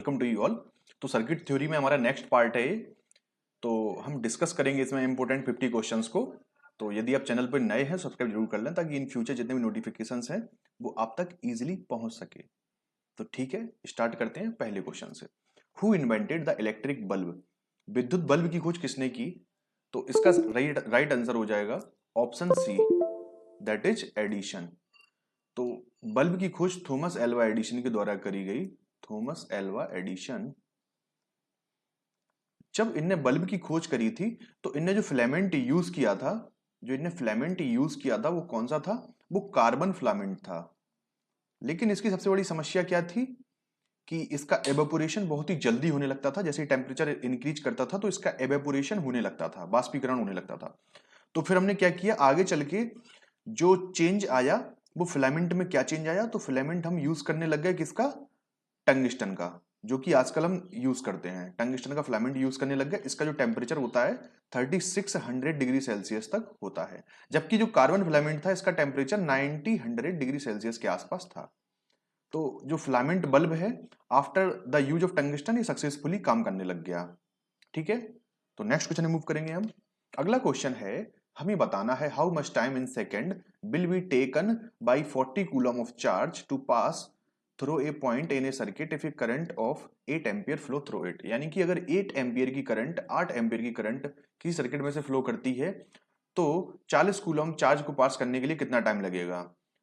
Welcome to you all. तो circuit theory में हमारा नेक्स्ट पार्ट है ये। तो हम डिस्कस करेंगे इसमें इंपॉर्टेंट 50 क्वेश्चंस को। तो यदि आप चैनल पर नए हैं सब्सक्राइब जरूर कर लें ताकि इन फ्यूचर जितने भी नोटिफिकेशंस हैं वो आप तक इजीली पहुंच सके। तो ठीक है, स्टार्ट करते हैं पहले क्वेश्चन से। Who invented the electric bulb? विद्युत बल्ब की खोज किसने की? तो इसका राइट आंसर हो जाएगा option C, that is Edison. तो बल्ब की खोज थॉमस एल्वा एडिशन के द्वारा करी गई। थॉमस एल्वा एडिशन, जब इनने बल्ब की खोज करी थी तो इनने जो फिलामेंट यूज किया था, वो कौन सा था? वो कार्बन फिलामेंट था। लेकिन इसकी सबसे बड़ी समस्या क्या थी कि इसका एवेपोरेशन बहुत ही जल्दी होने लगता था। जैसे टेम्परेचर इंक्रीज करता था तो इसका एवेपोरेशन होने लगता था, बाष्पीकरण होने लगता था। तो फिर हमने क्या किया, आगे चल के जो चेंज आया वो फिलामेंट में क्या चेंज आया, तो फिलामेंट हम यूज करने लग गए किसका? टंगस्टन का, जो कि आजकल हम यूज करते हैं। टंगस्टन का फिलामेंट यूज करने लग गए। इसका जो टेम्परेचर होता है 3600 डिग्री सेल्सियस तक होता है, जबकि जो कार्बन फिलामेंट था इसका टेम्परेचर 90 डिग्री सेल्सियस के आसपास था। तो जो फिलामेंट बल्ब है after the use of tungsten ये सक्सेसफुली काम करने लग गया। ठीक है, तो नेक्स्ट क्वेश्चन मूव करेंगे हम। अगला क्वेश्चन है, हमें बताना है how much time in second will be taken by 40 coulomb of charge to pass through a point in a circuit if a current of 8 ampere flow through it. यानी कि अगर 8 एम्पियर की करंट, 8 एम्पियर की current किसी circuit में से flow करती है तो 40 कूलम चार्ज को पास करने के लिए कितना टाइम लगेगा?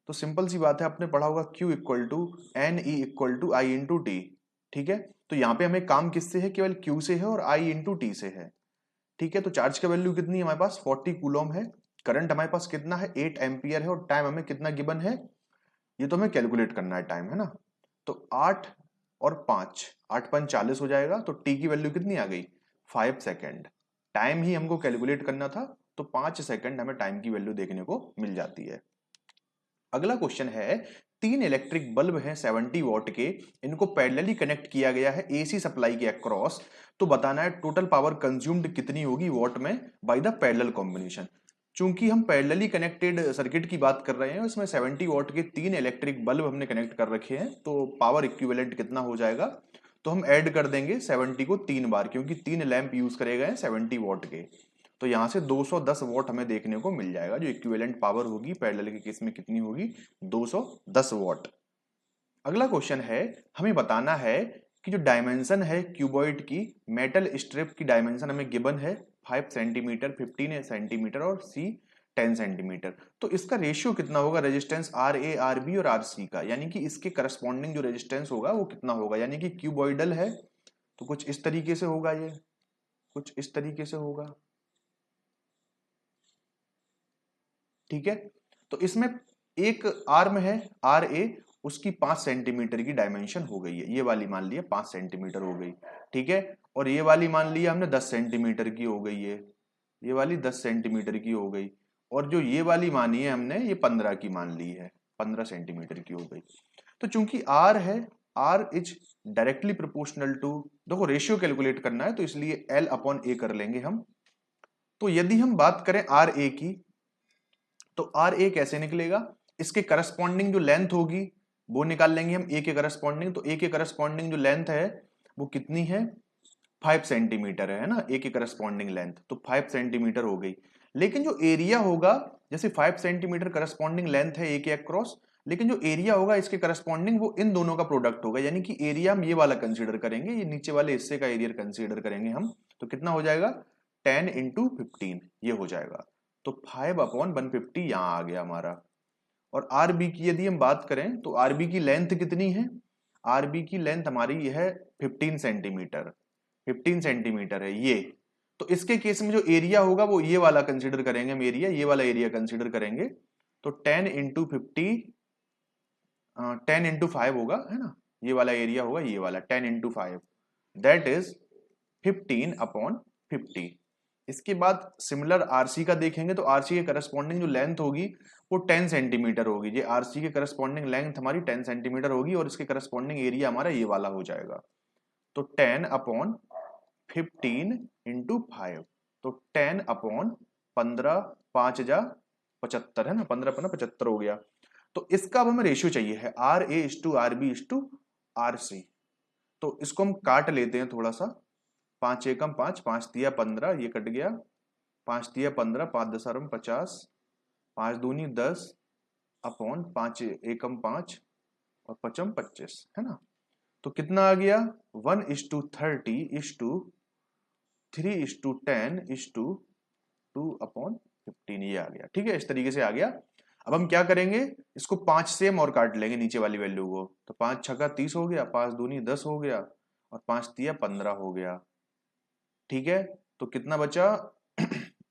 तो सिंपल सी बात है, आपने पढ़ा होगा Q equal to n e equal to I into t. ठीक है, तो यहाँ पे हमें काम किससे है? केवल Q से है और I इंटू टी से है। ठीक है, तो चार्ज का वैल्यू कितनी है हमारे पास? 40 कूलम है। करंट हमारे पास कितना है? 8 एम्पियर है। और टाइम हमें कितना गिवन है? ये तो हमें कैलकुलेट करना है टाइम, है ना। तो 8 और 5, 8 5 40 हो जाएगा। तो टी की वैल्यू कितनी आ गई? 5 सेकेंड। टाइम ही हमको कैलकुलेट करना था, तो 5 सेकेंड हमें टाइम की वैल्यू देखने को मिल जाती है। अगला क्वेश्चन है, 3 इलेक्ट्रिक बल्ब हैं 70 वॉट के, इनको पैरेलली कनेक्ट किया गया है एसी सप्लाई के अक्रॉस। तो बताना है टोटल पावर कंज्यूम्ड कितनी होगी वॉट में बाय द पैरेलल कॉम्बिनेशन। चूंकि हम पैरेलली कनेक्टेड सर्किट की बात कर रहे हैं, उसमें 70 वॉट के 3 इलेक्ट्रिक बल्ब हमने कनेक्ट कर रखे हैं, तो पावर इक्विवेलेंट कितना हो जाएगा? तो हम ऐड कर देंगे 70 को 3 बार, क्योंकि 3 लैंप यूज करे गए 70 वॉट के। तो यहां से 210 वॉट हमें देखने को मिल जाएगा। जो इक्विवेलेंट पावर होगी पैरेलल के केस में कितनी होगी? 210 वॉट। अगला क्वेश्चन है, हमें बताना है कि जो डायमेंशन है क्यूबॉइड की, मेटल स्ट्रिप की डायमेंशन हमें गिवन है 5 सेंटीमीटर, 15 सेंटीमीटर और सी 10 सेंटीमीटर। तो इसका रेशियो कितना होगा resistance R A, R B और आर सी का? यानी कि इसके करस्पॉन्डिंग जो रेजिस्टेंस होगा वो कितना होगा? यानी कि क्यूबॉइडल है तो कुछ इस तरीके से होगा, ये कुछ इस तरीके से होगा। ठीक है, तो इसमें एक आर्म है आर ए, उसकी 5 सेंटीमीटर की डायमेंशन हो गई है। ये वाली मान लिया 5 सेंटीमीटर हो गई। ठीक है, और ये वाली मान लिया हमने 10 सेंटीमीटर की हो गई है। ये वाली 10 सेंटीमीटर की हो गई। और जो ये वाली मानी है हमने, ये 15 की मान ली है, 15 सेंटीमीटर की हो गई। तो चूंकि आर है, R is directly proportional to, देखो रेशियो कैलकुलेट करना है तो इसलिए एल अपॉन ए कर लेंगे हम। तो यदि हम बात करें आर ए की, तो आर ए कैसे निकलेगा? इसके करस्पॉन्डिंग जो लेंथ होगी वो निकाल लेंगे हम ए के करस्पॉन्डिंग। तो ए के करस्पॉन्डिंग जो लेंथ है वो कितनी है? 5 सेंटीमीटर है ना ए के करस्पॉन्डिंग लेंथ, तो 5 सेंटीमीटर हो गई। लेकिन जो एरिया होगा, जैसे 5 सेंटीमीटर करस्पॉन्डिंग लेंथ है ए के अक्रॉस, लेकिन जो एरिया होगा इसके करस्पॉन्डिंग वो इन दोनों का प्रोडक्ट होगा। यानी कि एरिया हम ये वाला कंसीडर करेंगे, ये नीचे वाले हिस्से का एरिया कंसीडर करेंगे हम। तो कितना हो जाएगा? 10 इंटू 15 ये हो जाएगा। तो 5 अपॉन 150 यहां आ गया हमारा। और आरबी की यदि हम बात करें तो आरबी की लेंथ कितनी है? आरबी की लेंथ हमारी यह है 15 सेंटीमीटर। 15 सेंटीमीटर है ये। तो इसके केस में जो एरिया होगा वो ये वाला कंसीडर करेंगे हम, एरिया ये वाला एरिया कंसीडर करेंगे। तो 10 इंटू 50, 10 इंटू 5 होगा, है ना। ये वाला एरिया होगा, ये वाला 10 इंटू 5, दैट इज 15 अपॉन 50। इसके बाद सिमिलर आरसी का देखेंगे तो आरसी के करस्पॉन्डिंग जो लेंथ होगी वो 10 सेंटीमीटर होगी। ये आरसी के करस्पॉन्डिंग लेंथ हमारी 10 सेंटीमीटर होगी और इसके करस्पॉन्डिंग एरिया हमारा ये वाला हो जाएगा। तो 10 अपॉन 15 इंटू 5, तो 10 अपॉन 15, 5 जा 75, है ना, 15 15 75 हो गया। तो इसका अब हमें रेशियो चाहिए है R A is to R B is to R C. तो इसको हम काट लेते हैं थोड़ा सा। 5 एकम 5, 5 तिया 15, ये कट गया। 5 तिया 15, 5 दशमलव 50, 5 दूनी 10 अपॉन 5 एकम 5 और पचम 25, है ना। तो कितना आ गया 1:30:3:10:2/15, ये आ गया। ठीक है, इस तरीके से आ गया। अब हम क्या करेंगे, इसको 5 से हम और काट लेंगे नीचे वाली वैल्यू को। तो 5 छक्का 30 हो गया, 5 दूनी 10 हो गया और 5 तिया 15 हो गया। ठीक है, तो कितना बचा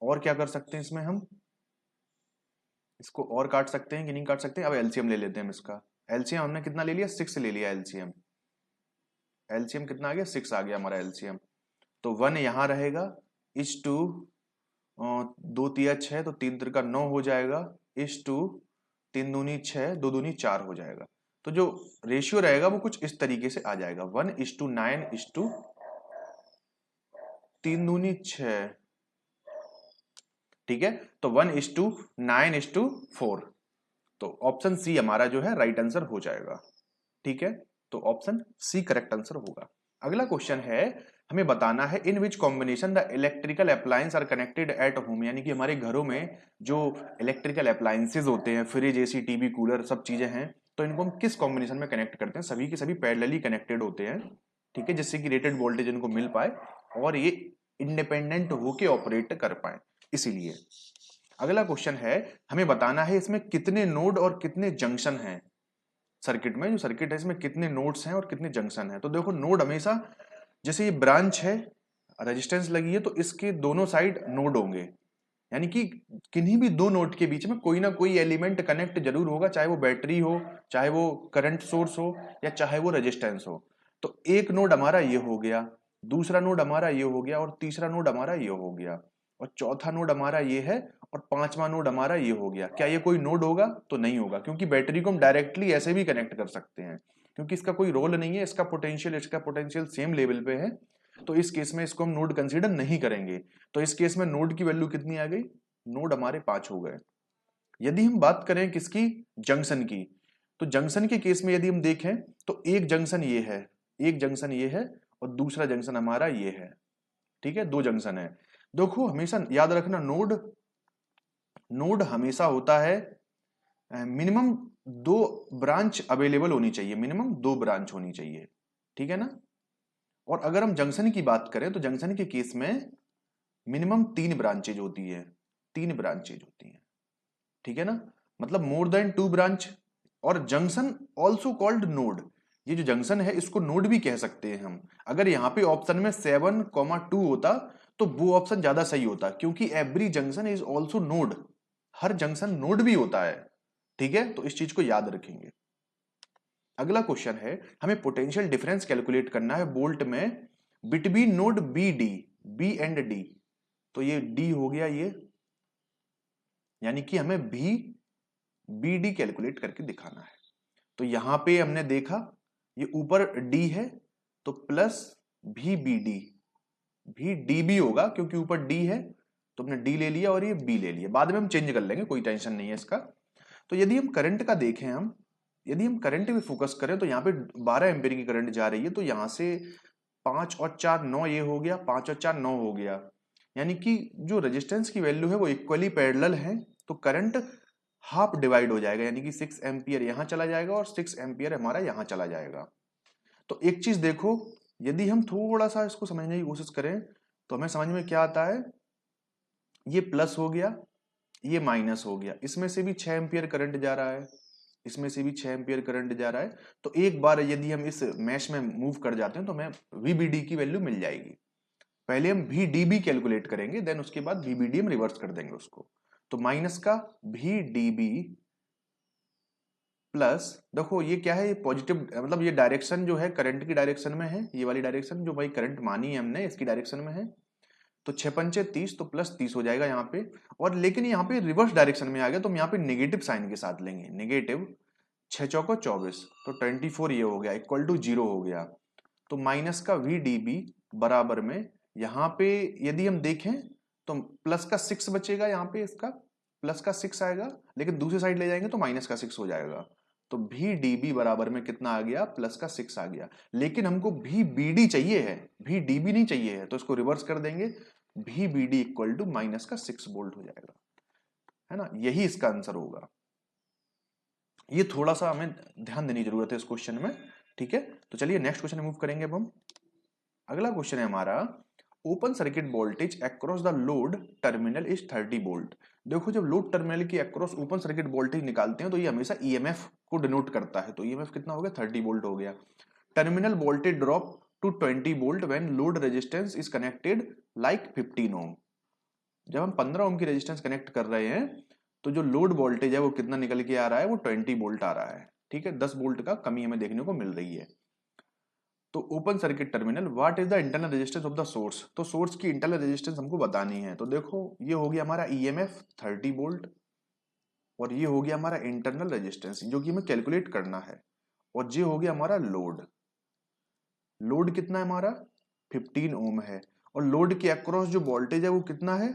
और क्या कर सकते हैं इसमें हम, इसको और काट सकते हैं कि नहीं काट सकते। अब एलसीएम ले लेते हैं हम इसका। एलसीएम हमने कितना ले लिया, 6 ले लिया एलसीएम। एलसीएम कितना आ गया, 6 आ गया हमारा एलसीएम। तो 1 यहां रहेगा, इस टू 2 तिया 6, तो 3 तिरका 9 हो जाएगा, इस टू 3 दूनी 6, 2 दूनी 4 हो जाएगा। तो जो रेशियो रहेगा वो कुछ इस तरीके से आ जाएगा, 1:9:3 दूनी 6। ठीक है, तो 1:9:4। तो ऑप्शन सी हमारा जो है राइट आंसर हो जाएगा। ठीक है, तो ऑप्शन सी करेक्ट आंसर होगा। अगला क्वेश्चन है, हमें बताना है in which combination the electrical appliance are connected at home, यानी कि हमारे घरों में जो इलेक्ट्रिकल अप्लायंसेज होते हैं, फ्रिज, एसी, टीवी, कूलर, सब चीजें हैं, तो इनको हम किस कॉम्बिनेशन में कनेक्ट करते हैं। सभी के सभी पैरेलली कनेक्टेड होते हैं। ठीक है, जिससे कि रेटेड वोल्टेज इनको मिल पाए और ये इंडिपेंडेंट होके ऑपरेट कर पाए, इसीलिए। अगला क्वेश्चन है, हमें बताना है इसमें कितने नोड और कितने जंक्शन हैं। सर्किट में, जो सर्किट है इसमें कितने नोड्स हैं और कितने जंक्शन हैं। तो देखो नोड हमेशा, जैसे ये ब्रांच है, रेजिस्टेंस लगी है, तो इसके दोनों साइड नोड होंगे, यानी कि किन्हीं भी दो नोड के बीच में कोई ना कोई एलिमेंट कनेक्ट जरूर होगा, चाहे वो बैटरी हो, चाहे वो करंट सोर्स हो, या चाहे वो रेजिस्टेंस हो। तो एक नोड हमारा ये हो गया, दूसरा नोड हमारा ये हो गया, और तीसरा नोड हमारा ये हो गया, और चौथा नोड हमारा ये है, और पांचवा नोड हमारा ये हो गया। क्या ये कोई नोड होगा? तो नहीं होगा, क्योंकि बैटरी को हम डायरेक्टली ऐसे भी कनेक्ट कर सकते हैं, क्योंकि इसका कोई रोल नहीं है, इसका पोटेंशियल सेम लेवल पे है। तो इस केस में इसको हम नोड कंसीडर नहीं करेंगे। तो इस केस में नोड की वैल्यू कितनी आ गई, नोड हमारे 5 हो गए। यदि हम बात करें किसकी, जंक्शन की, तो जंक्शन के केस में यदि हम देखें तो एक जंक्शन ये है, एक जंक्शन ये है, और दूसरा जंक्शन हमारा ये है। ठीक है, दो जंक्शन है। देखो हमेशा याद रखना, नोड हमेशा होता है मिनिमम 2 ब्रांच अवेलेबल होनी चाहिए, मिनिमम 2 ब्रांच होनी चाहिए। ठीक है ना। और अगर हम जंक्शन की बात करें तो जंक्शन के केस में मिनिमम 3 ब्रांचेज होती है, 3 ब्रांचेज होती हैं। ठीक है ना, मतलब मोर देन 2 ब्रांच। और जंक्शन ऑल्सो कॉल्ड नोड, ये जो जंक्शन है इसको नोड भी कह सकते हैं हम। अगर यहाँ पे ऑप्शन में 7,2 होता तो वो ऑप्शन ज्यादा सही होता, क्योंकि every junction is also node, her junction node भी होता है। ठीक है, तो इस चीज को याद रखेंगे। अगला क्वेश्चन है, हमें पोटेंशियल डिफरेंस कैलकुलेट करना है वोल्ट में between node B D, B and D. तो ये डी हो गया ये, यानी कि हमें भी बी डी कैलकुलेट करके दिखाना है। तो यहां पे हमने देखा ये ऊपर डी है, तो प्लस भी बी डी, भी डी भी होगा क्योंकि ऊपर डी है, तो हमने डी ले लिया और ये बी ले लिया, बाद में हम चेंज कर लेंगे, कोई टेंशन नहीं है इसका। तो यदि हम करंट का देखें, हम यदि हम करंट पे फोकस करें तो यहाँ पे 12 एम्पीयर की करंट जा रही है, तो यहाँ से 5 और 4 9 ये हो गया, 5 और 4 9 हो गया, यानी कि जो रेजिस्टेंस की वैल्यू है वो इक्वली पैरेलल है। तो करंट हाफ डिवाइड हो जाएगा, यानी कि 6 एम्पियर यहां चला जाएगा और 6 एम्पियर हमारा यहां चला जाएगा। तो एक चीज देखो, यदि हम थोड़ा सा इसको समझने की कोशिश करें तो हमें समझ में क्या आता है, ये प्लस हो गया, ये माइनस हो गया, इसमें से भी 6 एम्पियर करंट जा रहा है, इसमें से भी 6 एम्पियर करंट जा रहा है। तो एक बार यदि हम इस मैश में मूव कर जाते हैं तो हमें वीबीडी की वैल्यू मिल जाएगी। पहले हम वीडीबी कैलकुलेट करेंगे, देन उसके बाद वीबीडी हम रिवर्स कर देंगे उसको। तो माइनस का वीडीबी प्लस, देखो ये क्या है, ये पॉजिटिव, मतलब ये डायरेक्शन जो है करंट की डायरेक्शन में है, ये वाली डायरेक्शन जो भाई करंट मानी है हमने इसकी डायरेक्शन में है। तो 6 पंचे 30, तो प्लस 30 हो जाएगा यहाँ पे। और लेकिन यहाँ पे रिवर्स डायरेक्शन में आ गया तो हम यहाँ पे नेगेटिव साइन के साथ लेंगे, नेगेटिव 6 चौको 24, तो 24 ये हो गया, इक्वल टू 0 हो गया। तो माइनस का वीडीबी बराबर में यहाँ पे यदि हम देखें तो प्लस का 6 बचेगा, यहाँ पे इसका प्लस का 6 आएगा, लेकिन दूसरी साइड ले जाएंगे तो माइनस का 6 हो जाएगा। तो भी डीबी बराबर में कितना आ गया, प्लस का 6 आ गया। लेकिन हमको भी बीडी चाहिए है, भी डीबी नहीं चाहिए है, तो इसको रिवर्स कर देंगे, भी बीडी इक्वल टू माइनस का 6 वोल्ट हो जाएगा, है ना। यही इसका आंसर होगा। ये थोड़ा सा हमें ध्यान देने की जरूरत है इस क्वेश्चन में, ठीक है। तो चलिए नेक्स्ट क्वेश्चन मूव करेंगे अब हम। अगला क्वेश्चन है हमारा, open circuit voltage across the load terminal is 30 volt. देखो जब लोड टर्मिनल की अक्रॉस ओपन सर्किट वोल्टेज निकालते हैं तो ये हमेशा ईएमएफ को डिनोट करता है, तो ईएमएफ कितना हो गया, 30 वोल्ट हो गया। Terminal voltage drop to 20 volt when load resistance is connected like 15 ohm. जब हम 15 ओम की रेजिस्टेंस कनेक्ट कर रहे हैं तो जो लोड वोल्टेज है वो कितना निकल के आ रहा है, वो 20 वोल्ट आ रहा है, ठीक है। 10 वोल्ट का कमी हमें देखने को मिल रही है। तो open circuit terminal, what is the internal resistance of the source, तो सोर्स की इंटरनल रेजिस्टेंस हमको बतानी है। तो देखो ये हो गया हमारा ईएमएफ 30 वोल्ट, और ये हो गया हमारा इंटरनल रेजिस्टेंस जो कि हमें कैलकुलेट करना है, और ये हो गया हमारा लोड। लोड कितना है हमारा, 15 ओम है, और लोड के अक्रॉस जो वोल्टेज है वो कितना है,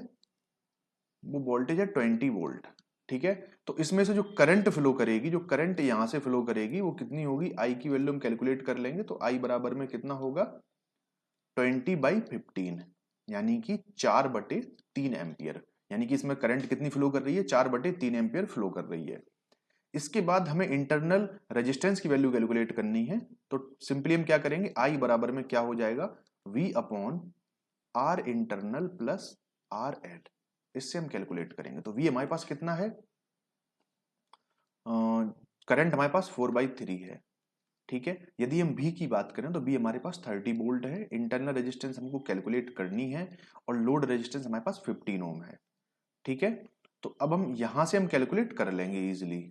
वो वोल्टेज है 20 वोल्ट, ठीक है। तो इसमें से जो करंट फ्लो करेगी, जो करंट यहां से फ्लो करेगी वो कितनी होगी, आई की वैल्यू हम कैलकुलेट कर लेंगे। तो आई बराबर में कितना होगा, 20/15, यानी कि 4/3 एम्पियर, यानी कि इसमें करंट कितनी फ्लो कर रही है, 4/3 एम्पियर फ्लो कर रही है। इसके बाद हमें इंटरनल रेजिस्टेंस की वैल्यू कैलकुलेट करनी है। तो सिंपली हम क्या करेंगे, आई बराबर में क्या हो जाएगा, V upon R internal plus R L, इससे हम कैलकुलेट करेंगे। तो V हमारे पास कितना है, करंट हमारे पास 4/3 है, ठीक है। यदि हम V की बात करें तो V हमारे पास 30 वोल्ट है, इंटरनल रेजिस्टेंस हमको कैलकुलेट करनी है, और लोड रेजिस्टेंस हमारे पास 15 ओम है, ठीक है। तो अब हम यहां से हम कैलकुलेट कर लेंगे इजिली,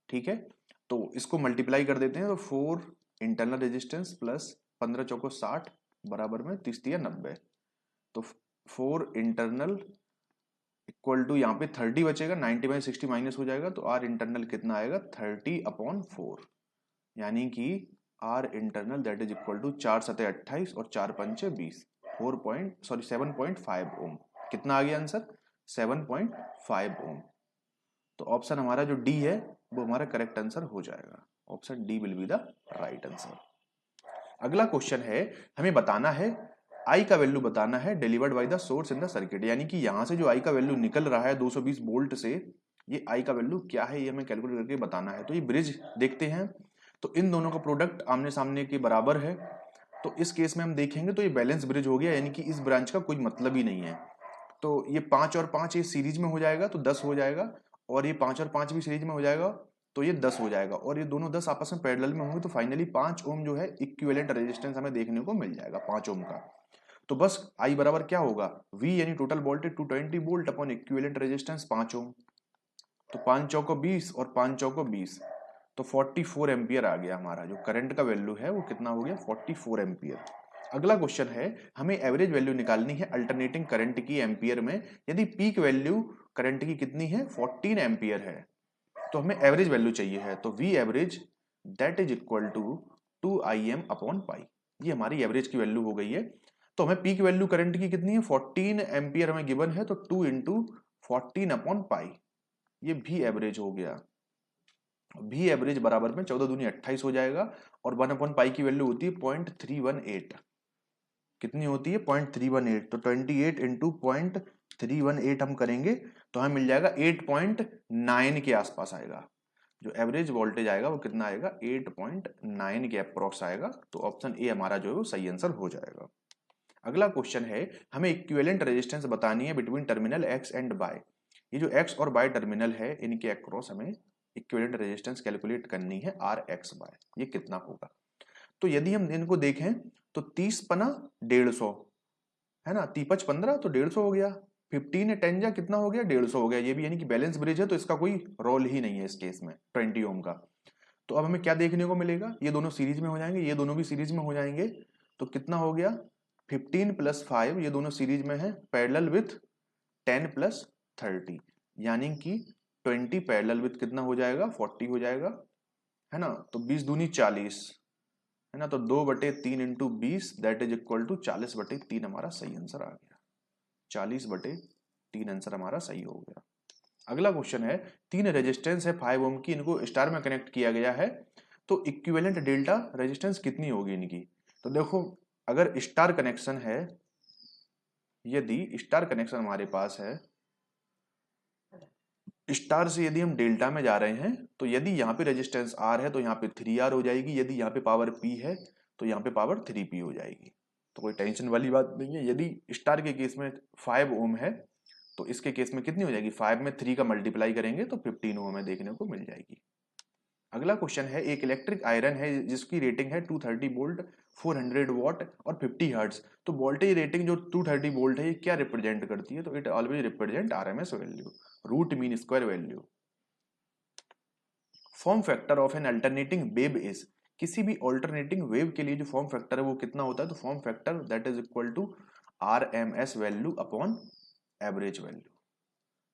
ठीक है। तो इसको मल्टीप्लाई कर देते हैं, तो 4 इंटरनल रेजिस्टेंस प्लस 15 चौको 60 बराबर में 30 या 90। तो 4 इंटरनल इक्वल टू यहाँ पे 30 बचेगा, 90/60 माइनस हो जाएगा, तो आर इंटरनल कितना आएगा, 30/4, यानी कि R internal that is equal to 4 7 28 और 4 5 20, 7.5 ओम। कितना आ गया आंसर, 7.5 ओम। तो ऑप्शन हमारा जो डी है वो हमारा करेक्ट आंसर हो जाएगा, option D will be the right answer. अगला क्वेश्चन है, हमें बताना है आई का वैल्यू बताना है delivered by the source in the circuit, यानी कि यहां से जो आई का वैल्यू निकल रहा है 220 वोल्ट से, ये आई का वैल्यू क्या है ये हमें कैलकुलेट करके बताना है। तो ये ब्रिज देखते हैं, तो इन दोनों का प्रोडक्ट आमने सामने के बराबर है, तो इस केस में हम देखेंगे तो ये बैलेंस ब्रिज हो गया, यानी कि इस ब्रांच का कोई मतलब ही नहीं है। तो ये 5 और 5 ये सीरीज में हो जाएगा तो 10 हो जाएगा, और ये 5 और 5 भी सीरीज में हो जाएगा तो ये 10 हो जाएगा, और ये दोनों 10 आपस में पैरेलल में होंगे, तो फाइनली 5 ओम जो है इक्विवेलेंट रेजिस्टेंस हमें देखने को मिल जाएगा 5 ओम का। तो बस आई बराबर क्या होगा, V यानी total voltage 220 volt upon equivalent resistance 5 ओम। तो 5 चौको 20 और 5 चौको 20, तो 44 एम्पियर आ गया हमारा, जो करंट का वैल्यू है वो कितना हो गया, 44 एम्पियर। अगला क्वेश्चन है, हमें एवरेज वैल्यू निकालनी है अल्टरनेटिंग करंट की एम्पियर में। यदि पीक वैल्यू करंट की कितनी है, 14 एम्पियर है, तो हमें एवरेज वैल्यू चाहिए है। तो V average that is equal to 2Im upon pi, ये हमारी एवरेज की वैल्यू हो गई है। तो हमें पीक वैल्यू करंट की कितनी है, 14 एम्पियर हमें गिवन है, तो 2 इंटू 14 अपॉन पाई, ये भी एवरेज हो गया। भी एवरेज बराबर में 14 दूनी 28 हो जाएगा, और 1 अपॉन पाई की वैल्यू होती है 0.318, कितनी होती है 0.318, तो 28 इंटू 0.318 हम करेंगे तो हमें मिल जाएगा 8.9 के आसपास आएगा। जो एवरेज वोल्टेज आएगा वो कितना आएगा, 8.9 के अप्रॉक्स आएगा। तो ऑप्शन ए हमारा जो है वो सही आंसर हो जाएगा। अगला क्वेश्चन है, हमें इक्विवेलेंट रेजिस्टेंस बतानी है between terminal X and Y. ये जो एक्स और बाय टर्मिनल है इनके अक्रॉस हमें इक्विवेलेंट रेजिस्टेंस कैलकुलेट करनी है आर एक्स बाय, ये कितना होगा। तो यदि हम इनको देखें तो 30 पना 150 है ना, 30 15 तो 150 हो गया, 15 10 जा कितना हो गया, 150 हो गया। ये भी यानी कि बैलेंस ब्रिज है तो इसका कोई रोल ही नहीं है इस केस में 20 ओम का। तो अब हमें क्या देखने को मिलेगा, ये दोनों सीरीज में हो जाएंगे, ये दोनों भी सीरीज में हो जाएंगे, तो कितना हो गया 15 + 5, ये दोनों सीरीज में है, पैरेलल विथ 10 + 30, यानी कि 20 पैरेलल विथ कितना हो जाएगा, 40 हो जाएगा, है ना। तो 20 दूनी 40 है ना, तो 2/3 × 20 दैट इज इक्वल टू 40/3 हमारा सही आंसर आ गया, 40/3। 3 आंसर हमारा सही हो गया। अगला क्वेश्चन है, 3 रेजिस्टेंस है 5 ओम की, इनको स्टार में कनेक्ट किया गया है, तो इक्विवेलेंट डेल्टा रेजिस्टेंस कितनी होगी इनकी? तो देखो, अगर स्टार कनेक्शन है, यदि स्टार कनेक्शन हमारे पास है, स्टार से यदि हम डेल्टा में जा रहे हैं, तो यदि यहाँ पे रेजिस्टेंस आर है तो यहाँ पे 3R हो जाएगी, यदि यहाँ पे पावर P है तो यहाँ पे पावर 3P हो जाएगी। तो कोई टेंशन वाली बात नहीं है। यदि स्टार के केस में 5 ओम है तो इसके केस में कितनी हो जाएगी, 5 में 3 का मल्टीप्लाई करेंगे तो 15 ओम में देखने को मिल जाएगी। अगला क्वेश्चन है, एक इलेक्ट्रिक आयरन है जिसकी रेटिंग है 230 वोल्ट, 400 वॉट और 50 हर्ट्ज। तो वोल्टेज रेटिंग जो 230 वोल्ट है ये क्या रिप्रेजेंट करती है? तो it always represent RMS value, root mean square value. Form factor of an alternating wave is, किसी भी अल्टरनेटिंग वेव के लिए जो फॉर्म फैक्टर है वो कितना होता है? तो form factor that is equal to RMS value upon average value.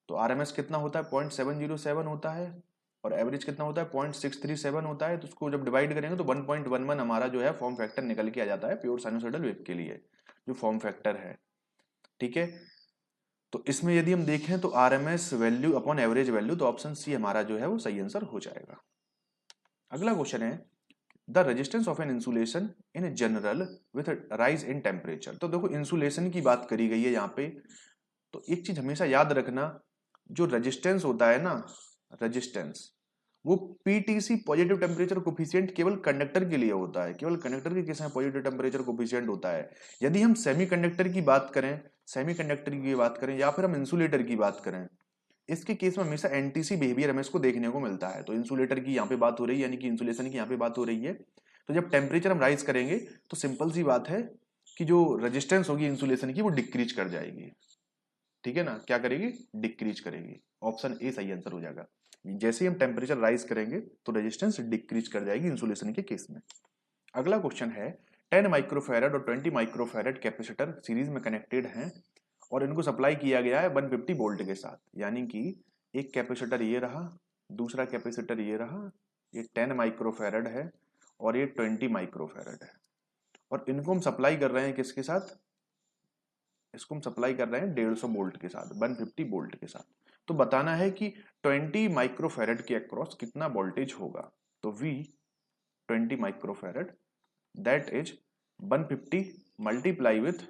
तो आरएमएस कितना होता है? 0.707 होता है, और एवरेज कितना होता है? 0.637 होता है। तो उसको जब डिवाइड करेंगे तो 1.11 हमारा जो है फॉर्म फैक्टर निकल के आ जाता है प्योर साइनोसॉइडल वेव के लिए जो फॉर्म फैक्टर है। ठीक है, तो इसमें यदि हम देखें तो RMS value upon average value, तो ऑप्शन सी हमारा जो है वो सही आंसर हो जाएगा। अगला क्वेश्चन है, the resistance of an insulation in general with rise in temperature. तो देखो, इंसुलेशन की बात करी गई है यहाँ पे, तो एक चीज हमेशा याद रखना, जो रेजिस्टेंस होता है ना, रेजिस्टेंस वो पीटीसी पॉजिटिव टेम्परेचर कोफिशिएंट केवल कंडक्टर के लिए होता है, केवल कंडक्टर के केस में पॉजिटिव टेम्परेचर कोफिशिएंट होता है। यदि हम सेमीकंडक्टर की बात करें, सेमीकंडक्टर की बात करें या फिर हम इंसुलेटर की बात करें, इसके केस में हमेशा एनटीसी बिहेवियर हमें इसको देखने को मिलता है। तो इंसुलेटर की यहाँ पे बात हो रही है, यानी कि इंसुलेशन की यहाँ पे बात हो रही है। तो जब टेम्परेचर हम राइज करेंगे तो सिंपल सी बात है कि जो रेजिस्टेंस होगी इंसुलेशन की वो डिक्रीज कर जाएगी। ठीक है ना, क्या करेगी? डिक्रीज करेगी। ऑप्शन ए सही आंसर हो जाएगा। जैसे ही हम टेम्परेचर राइज करेंगे तो रेजिस्टेंस डिक्रीज कर जाएगी इंसुलेशन के केस में। अगला क्वेश्चन है, 10 माइक्रोफैरड और 20 माइक्रोफैरड कैपेसिटर सीरीज में कनेक्टेड हैं और इनको सप्लाई किया गया है 150 वोल्ट के साथ। यानी कि एक कैपेसिटर ये रहा, दूसरा कैपेसिटर ये रहा, ये 10 माइक्रोफैरड है और ये 20 माइक्रोफैरड है, और इनको हम सप्लाई कर रहे हैं किसके साथ? इसको हम सप्लाई कर रहे हैं 150 वोल्ट के साथ, 150 वोल्ट के साथ। तो बताना है कि 20 माइक्रोफैरड के अक्रॉस कितना वोल्टेज होगा। तो V 20 microfarad that is 150 multiply with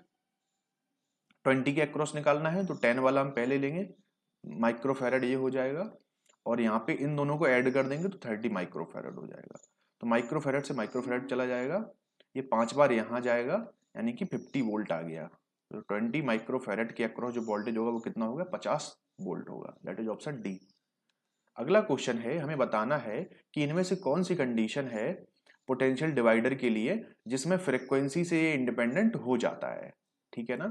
20 के अक्रॉस निकालना है, तो 10 वाला हम पहले लेंगे, माइक्रोफैरड ये हो जाएगा, और यहाँ पे इन दोनों को ऐड कर देंगे तो 30 माइक्रोफैरड हो जाएगा। तो माइक्रोफैरड से माइक्रोफैरड चला जाएगा, ये 5 बार यहाँ जाएगा, यानी कि 50 वोल्ट आ गया। तो 20 माइक्रोफैरड के अक्रॉस जो वोल्टेज होगा वो कितना होगा? 50 वोल्ट होगा। That is option D. अगला क्वेश्चन है, हमें बताना है कि इनमें से कौन सी कंडीशन है पोटेंशियल डिवाइडर के लिए जिसमें फ्रीक्वेंसी से इंडिपेंडेंट हो जाता है। ठीक है ना,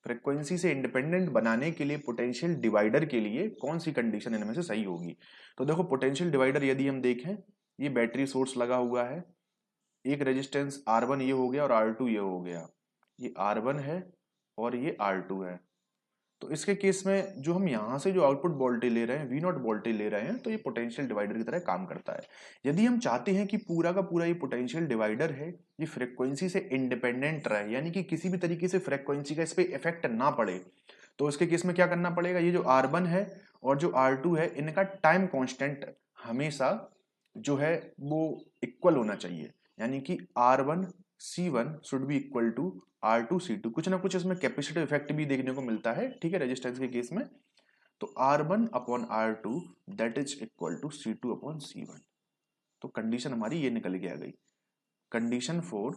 फ्रीक्वेंसी से इंडिपेंडेंट बनाने के लिए पोटेंशियल डिवाइडर के लिए कौन सी कंडीशन इनमें से सही होगी? तो देखो, पोटेंशियल डिवाइडर यदि हम देखें, ये बैटरी सोर्स लगा हुआ है, एक रेजिस्टेंस R1 ये हो गया और R2 ये हो गया, ये R1 है और ये R2 है। तो इसके केस में जो हम यहाँ से जो आउटपुट वोल्टेज ले रहे हैं, V0 वोल्टेज ले रहे हैं, तो ये पोटेंशियल डिवाइडर की तरह काम करता है। यदि हम चाहते हैं कि पूरा का पूरा ये पोटेंशियल डिवाइडर है ये फ्रीक्वेंसी से इंडिपेंडेंट रहे, यानी कि किसी भी तरीके से फ्रीक्वेंसी का इस पर इफेक्ट ना पड़े, तो इसके केस में क्या करना पड़ेगा? ये जो R1 है और जो R2 है, इनका टाइम कॉन्स्टेंट हमेशा जो है वो इक्वल होना चाहिए, यानी कि R1 C1 should be equal to R2 C2। कुछ ना कुछ इसमें कैपेसिटिव इफेक्ट भी देखने को मिलता है, ठीक है, रेजिस्टेंस के केस में। तो R1 upon R2 that is equal to C2 upon C1। तो कंडीशन हमारी ये निकल के आ गई, condition for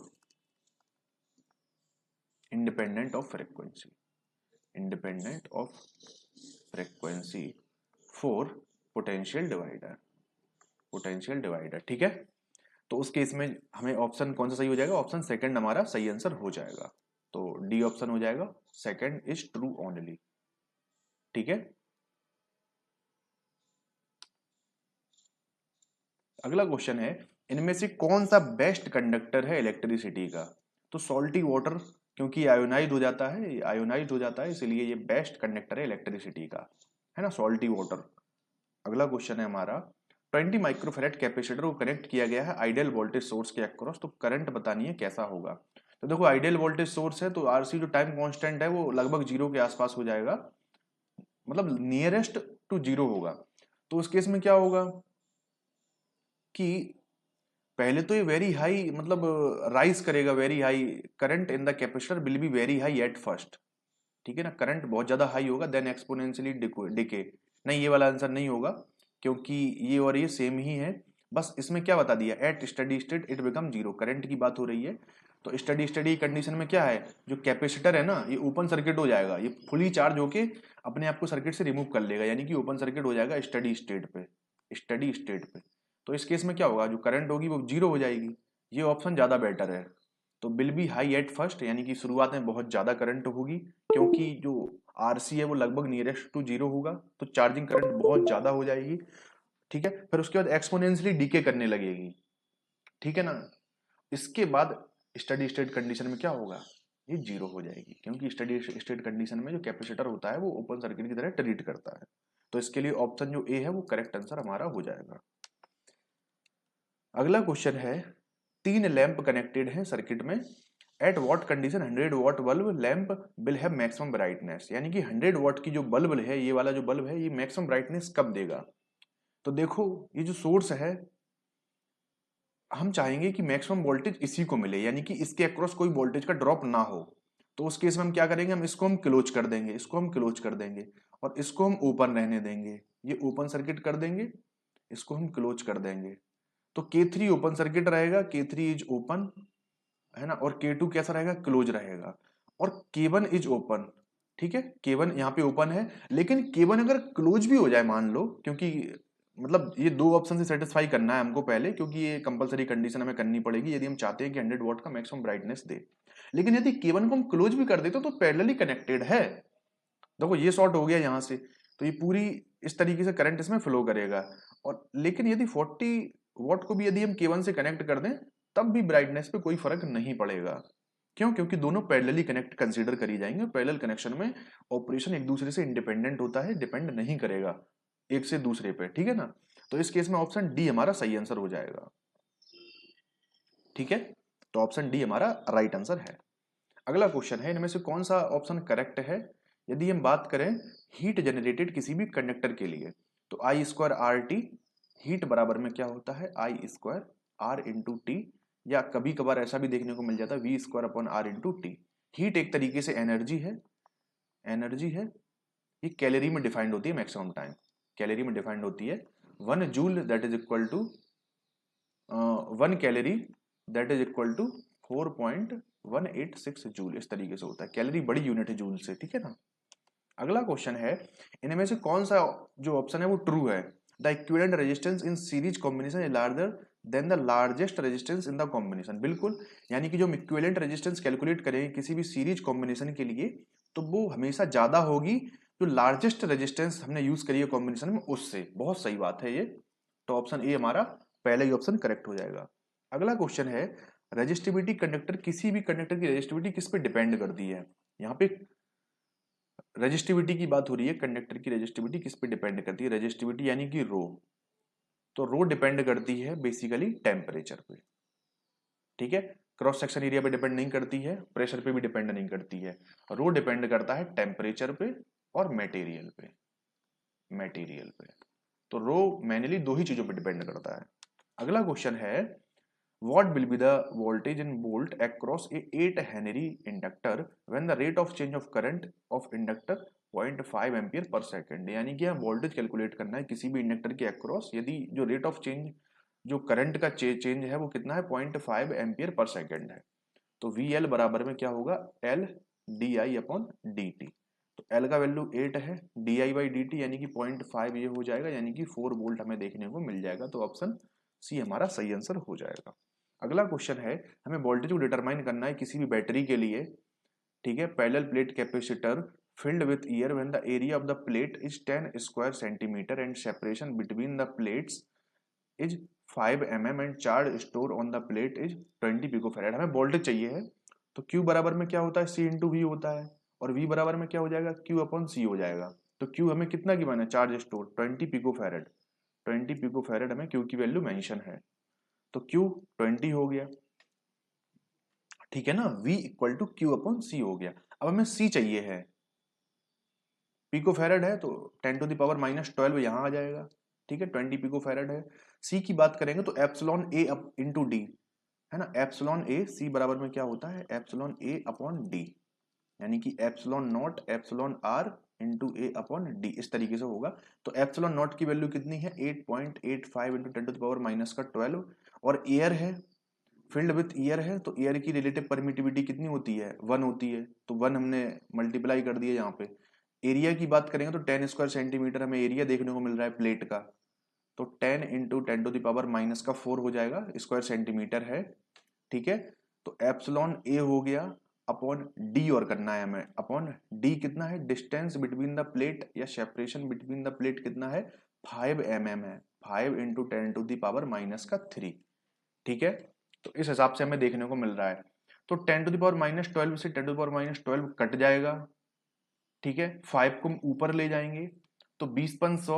independent of frequency, independent of frequency for potential divider, potential divider. ठीक है, तो उस केस में हमें ऑप्शन कौन सा सही हो जाएगा? ऑप्शन सेकंड हमारा सही आंसर हो जाएगा। तो डी ऑप्शन हो जाएगा, सेकंड इज ट्रू ओनली। ठीक है, अगला क्वेश्चन है, इनमें से कौन सा बेस्ट कंडक्टर है इलेक्ट्रिसिटी का? तो सॉल्टी वाटर, क्योंकि आयोनाइज हो जाता है, आयोनाइज हो जाता है, इसलिए ये बेस्ट कंडक्टर है इलेक्ट्रिसिटी का, है ना, सॉल्टी वाटर। अगला क्वेश्चन है हमारा, 20 माइक्रोफैरेड कैपेसिटर को कनेक्ट किया गया है आइडियल वोल्टेज सोर्स के अक्रॉस, तो करंट बतानी है कैसा होगा। तो देखो, आइडियल वोल्टेज सोर्स है तो आरसी जो टाइम कांस्टेंट है वो लगभग 0 के आसपास हो जाएगा, मतलब नियरेस्ट टू जीरो होगा। तो उस केस में क्या होगा कि पहले तो ये वेरी हाई मतलब राइज करेगा, very high current in the capacitor will be very high at first, ठीक है ना, करंट बहुत ज्यादा हाई होगा, देन एक्सपोनेंशियली डिके। नहीं, ये वाला आंसर नहीं होगा, क्योंकि ये और ये सेम ही है। बस इसमें क्या बता दिया, at study state it become zero, current की बात हो रही है। तो स्टडी स्टडी कंडीशन में क्या है, जो कैपेसिटर है ना ये ओपन सर्किट हो जाएगा, ये फुली चार्ज होके अपने आप को सर्किट से रिमूव कर लेगा, यानी कि ओपन सर्किट हो जाएगा स्टडी स्टेट पे, स्टडी स्टेट पे। तो इस केस में क्या होगा, जो करंट होगी वो जीरो हो जाएगी। ये ऑप्शन ज्यादा बेटर है। तो will be high at first, यानी कि शुरुआत में बहुत ज्यादा करंट होगी, क्योंकि जो आरसी है वो लगभग नियरेस्ट टू जीरो होगा, तो चार्जिंग करंट बहुत ज्यादा हो जाएगी, ठीक है। फिर उसके बाद एक्सपोनेंशियली डीके करने लगेगी, ठीक है ना। इसके बाद स्टडी स्टेट कंडीशन में क्या होगा, ये जीरो हो जाएगी, क्योंकि स्टडी स्टेट कंडीशन में जो कैपेसिटर होता है वो ओपन सर्किट की तरह ट्रीट करता है। तो इसके लिए ऑप्शन जो ए है वो करेक्ट आंसर हमारा हो जाएगा। अगला क्वेश्चन है, तीन लैंप कनेक्टेड हैं सर्किट में, at what condition 100 watt bulb lamp will have maximum brightness, यानी कि 100 वॉट की जो बल्ब है, ये वाला जो बल्ब है ये मैक्सिमम ब्राइटनेस कब देगा। तो देखो ये जो सोर्स है, हम चाहेंगे कि मैक्सिमम वोल्टेज इसी को मिले, यानी कि इसके अक्रॉस कोई वोल्टेज का ड्रॉप ना हो। तो उस केस में हम क्या करेंगे, हम इसको हम क्लोज कर देंगे, इसको हम क्लोज कर देंगे, और इसको हम ओपन रहने देंगे, ये ओपन सर्किट कर देंगे, इसको हम क्लोज कर देंगे। तो K3 ओपन सर्किट रहेगा, K3 इज ओपन, है ना, और K2 कैसा रहेगा, क्लोज रहेगा, और K1 इज ओपन, ठीक है। K1 यहाँ पे ओपन है, लेकिन K1 अगर क्लोज भी हो जाए मान लो, क्योंकि मतलब ये दो ऑप्शन से सेटिस्फाई करना है हमको पहले, क्योंकि ये कंपलसरी कंडीशन हमें करनी पड़ेगी यदि हम चाहते हैं कि 100 वॉट का मैक्सिमम ब्राइटनेस दे। लेकिन यदि K1 को हम क्लोज भी कर देते तो पैरेलली कनेक्टेड है, देखो ये शॉर्ट हो गया यहाँ से, तो ये पूरी इस तरीके से करंट इसमें फ्लो करेगा। और लेकिन यदि 40 वॉट को भी यदि हम K1 से कनेक्ट कर दें तब भी ब्राइटनेस पे कोई फर्क नहीं पड़ेगा। क्यों, क्योंकि दोनों पैरेलली कनेक्ट कंसीडर करी जाएंगे। पैरेलल कनेक्शन में ऑपरेशन एक दूसरे से इंडिपेंडेंट होता है, डिपेंड नहीं करेगा एक से दूसरे पे, ठीक है ना। तो इस केस में ऑप्शन डी हमारा सही आंसर हो जाएगा, ठीक है। तो ऑप्शन डी हमारा राइट आंसर है। अगला क्वेश्चन है, इनमें से कौन सा ऑप्शन करेक्ट है। यदि हम बात करें हीट जनरेटेड किसी भी कंडक्टर के लिए, तो आई स्क्वायर आर टी, हीट बराबर में क्या होता है, आई स्क्वायर आर इंटू टी, या कभी कभार ऐसा भी देखने को मिल जाता है V square upon R into T. Heat एक तरीके से एनर्जी है, एनर्जी है, ये कैलोरी में डिफाइंड होती है मैक्सिमम टाइम, कैलोरी में डिफाइंड होती है। 1 joule that is equal to 1 calorie that is equal to 4.186 joule, इस तरीके से होता है। कैलोरी बड़ी यूनिट है जूल से, ठीक है ना। अगला क्वेश्चन है, इनमें से कौन सा जो ऑप्शन है वो ट्रू है। The equivalent resistance in series combination is larger than the largest resistance in the combination, बिल्कुल। यानी कि जो हम इक्विवेलेंट रेजिस्टेंस कैलकुलेट करेंगे किसी भी सीरीज कॉम्बिनेशन के लिए, तो वो हमेशा ज्यादा होगी जो लार्जेस्ट रेजिस्टेंस हमने यूज करी है कॉम्बिनेशन में उससे। बहुत सही बात है ये। तो ऑप्शन ए हमारा पहला ही ऑप्शन करेक्ट हो जाएगा। अगला क्वेश्चन है, रेजिस्टिविटी कंडक्टर, किसी भी कंडक्टर की रेजिस्टिविटी किस पे डिपेंड करती है। यहाँ पे रेजिस्टिविटी की बात हो रही है, कंडक्टर की रेजिस्टिविटी किस पे डिपेंड करती है, रेजिस्टिविटी यानी कि रो। तो रो डिपेंड करती है बेसिकली टेम्परेचर पे, ठीक है। क्रॉस सेक्शन एरिया पे डिपेंड नहीं करती है, प्रेशर पे भी डिपेंड नहीं करती है। रो डिपेंड करता है टेम्परेचर पे और मटेरियल पे, मटेरियल पे। तो रो मेनली दो ही चीजों पे डिपेंड करता है। अगला क्वेश्चन है, what will be the voltage in volt across a 8 Henry inductor when the rate of change of current of inductor 0.5 ampere per second. यानी कि वोल्टेज कैलकुलेट करना है किसी भी इंडक्टर के अक्रॉस, यदि जो रेट ऑफ चेंज जो करंट का चेंज है वो कितना है, 0.5 एम्पियर पर सेकेंड है। तो वी एल बराबर में क्या होगा, L D I upon D T. तो एल का वैल्यू 8 है, D I by D T यानी कि 0.5 ये हो जाएगा, यानी कि 4 वोल्ट हमें देखने को मिल जाएगा। तो ऑप्शन सी हमारा सही आंसर हो जाएगा। अगला क्वेश्चन है, हमें वोल्टेज को डिटरमाइन करना है किसी भी बैटरी के लिए, ठीक है। Parallel plate capacitor filled with air when the area of the plate is 10 square centimeter and separation between the plates is 5 mm and charge stored on the plate is 20 picofarad। हमें voltage चाहिए है, तो Q बराबर में क्या होता है, C into we होता है, और V बराबर में क्या हो जाएगा, Q अपॉन C हो जाएगा। तो Q हमें कितना गिवन है, चार्ज स्टोर 20 पिकोफैरेड, 20 पिकोफैरेड हमें Q की वैल्यू मेंशन है। तो Q 20 हो गया, ठीक है ना। V equal to Q upon C हो गया। अब हमें C चाहिए है, पिको फैरड है तो 10⁻⁻12 यहाँ आ जाएगा, ठीक है, 20 पिको फैरड है। सी की बात करेंगे तो एप्सिलॉन ए इंटू डी, है ना, एप्सिलॉन ए सी बराबर में क्या होता है, एप्सिलॉन ए अपॉन डी, यानी कि epsilon naught epsilon R into A upon D, इस तरीके से होगा। तो एप्सिलॉन नॉट की वैल्यू कितनी है, 8.85 इंटू 10⁻⁻12, और एयर है, फिल्ड विथ एयर है, तो एयर की रिलेटिव परमिटिविटी कितनी होती है, 1 होती है, तो 1 हमने मल्टीप्लाई कर दिया यहाँ पे। एरिया की बात करेंगे तो 10 स्क्वायर सेंटीमीटर हमें एरिया देखने को मिल रहा है प्लेट का, तो 10 इंटू 10⁻⁻⁴ हो जाएगा, स्क्वायर सेंटीमीटर है, ठीक है। तो एप्सिलॉन ए हो गया अपॉन डी, और करना है हमें अपॉन डी, कितना है, डिस्टेंस बिटवीन द प्लेट या सेपरेशन बिटवीन द प्लेट कितना है, 5 mm है, 5 इंटू 10⁻⁻3, ठीक है। तो इस हिसाब से हमें देखने को मिल रहा है। तो 10⁻⁻12 से 10⁻�12 कट जाएगा, ठीक है, 5 को ऊपर ले जाएंगे तो 20×100,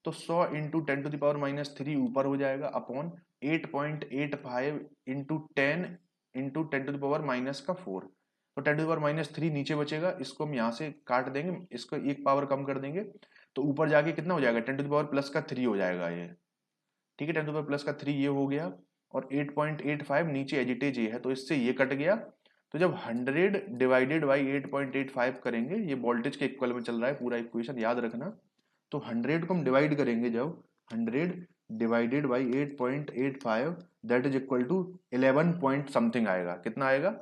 तो 100 इंटू 10⁻³ ऊपर हो जाएगा अपॉन 8.85 इंटू 10 इंटू 10⁻⁻⁴, तो 10⁻³ नीचे बचेगा, इसको हम यहाँ से काट देंगे, इसको एक पावर कम कर देंगे, तो ऊपर जाके कितना हो जाएगा, 10⁻+3 हो जाएगा ये, ठीक है, 10⁻+3 ये हो गया, और 8.85 नीचे एजिटेज ये है, तो इससे ये कट गया। तो जब 100 डिवाइडेड बाई 8.85 करेंगे, ये वोल्टेज के इक्वल में चल रहा है पूरा इक्वेशन, याद रखना। तो 100 को हम डिवाइड करेंगे, जब 100 divided by 8.85 that is equal to 11 point something आएगा, कितना आएगा,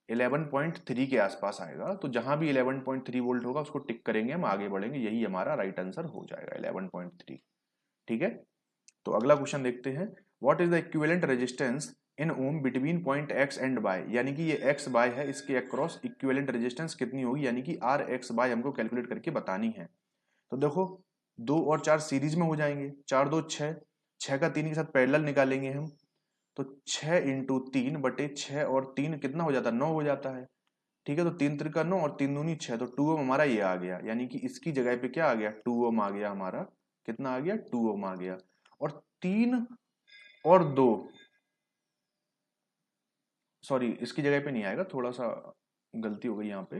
11.3 के आसपास आएगा। तो जहां भी 11.3 वोल्ट होगा उसको टिक करेंगे, हम आगे बढ़ेंगे, यही हमारा राइट आंसर हो जाएगा 11.3, ठीक है। तो अगला क्वेश्चन देखते हैं, what is the equivalent resistance in ohm between point X and Y, यानी कि ये एक्स वाई है, इसके अक्रॉस इक्विवेलेंट रेजिस्टेंस कितनी होगी, यानी कि आर एक्स वाई हमको कैलकुलेट करके बतानी है। तो देखो 2 और 4 सीरीज में हो जाएंगे, 4 2 6, 6 का 3 के साथ पैरेलल निकालेंगे हम, तो 6 इंटू 3/6 और 3 कितना हो जाता है, 9 हो जाता है, ठीक है। तो 3 त्रिका 9 और 3 दूनी 6, तो 2 ओम हमारा ये आ गया, यानी कि इसकी जगह पे क्या आ गया, 2 ओम आ गया हमारा, कितना आ गया, 2 ओम आ गया। और 3 और 2, सॉरी इसकी जगह पे नहीं आएगा, थोड़ा सा गलती हो गई यहाँ पे,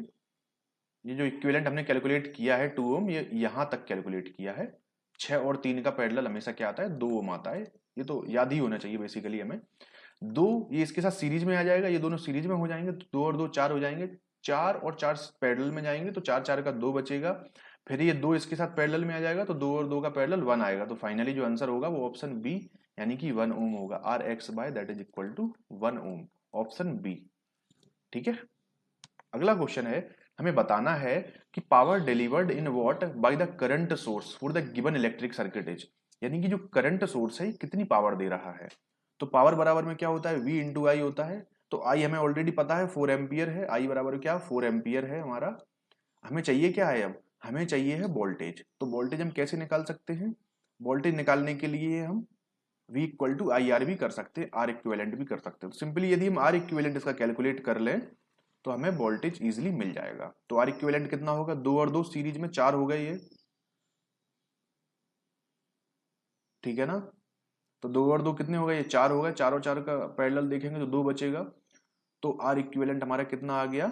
ये जो इक्विवेलेंट हमने कैलकुलेट किया है 2 ओम, ये यहां तक कैलकुलेट किया है, 6 और 3 का पैरेलल हमेशा क्या आता है, 2 ओम आता है, ये तो याद ही होना चाहिए बेसिकली हमें। 2 ये इसके साथ सीरीज में आ जाएगा, ये दोनों सीरीज में हो जाएंगे, तो 2 और 2 4 हो जाएंगे, 4 और 4 पैरेलल में जाएंगे, तो 4 4 का 2 बचेगा, फिर ये 2 इसके साथ पैरेलल में आ जाएगा, तो 2 और 2 का पैरेलल 1 आएगा, तो फाइनली जो आंसर होगा वो ऑप्शन बी, यानी कि 1 ओम होगा, R X Y that is equal to 1 ohm, option B, ठीक है। अगला क्वेश्चन है, हमें बताना है कि power delivered in watt by the current source for the given electric circuit is, यानी कि जो करंट सोर्स है कितनी पावर दे रहा है। तो पावर बराबर में क्या होता है, V इंटू आई होता है, तो आई हमें ऑलरेडी पता है 4 एम्पियर है, आई बराबर क्या 4 एम्पियर है हमारा। हमें चाहिए क्या है, अब हमें चाहिए है वोल्टेज, तो वोल्टेज हम कैसे निकाल सकते हैं, वोल्टेज निकालने के लिए हम V equal to I R भी कर सकते हैं, आर इक्विवेलेंट भी कर सकते हैं। तो सिंपली यदि हम आर इक्विवेलेंट इसका कैलकुलेट कर लें तो हमें वोल्टेज इजीली मिल जाएगा। तो आर इक्विवेलेंट कितना होगा, 2 और 2 सीरीज में 4 हो गए ये, ठीक है ना। तो 2 और 2 कितने हो गए, ये 4 हो गए, 4 और 4 का पैरेलल देखेंगे तो 2 बचेगा, तो आर इक्विवेलेंट हमारा कितना आ गया,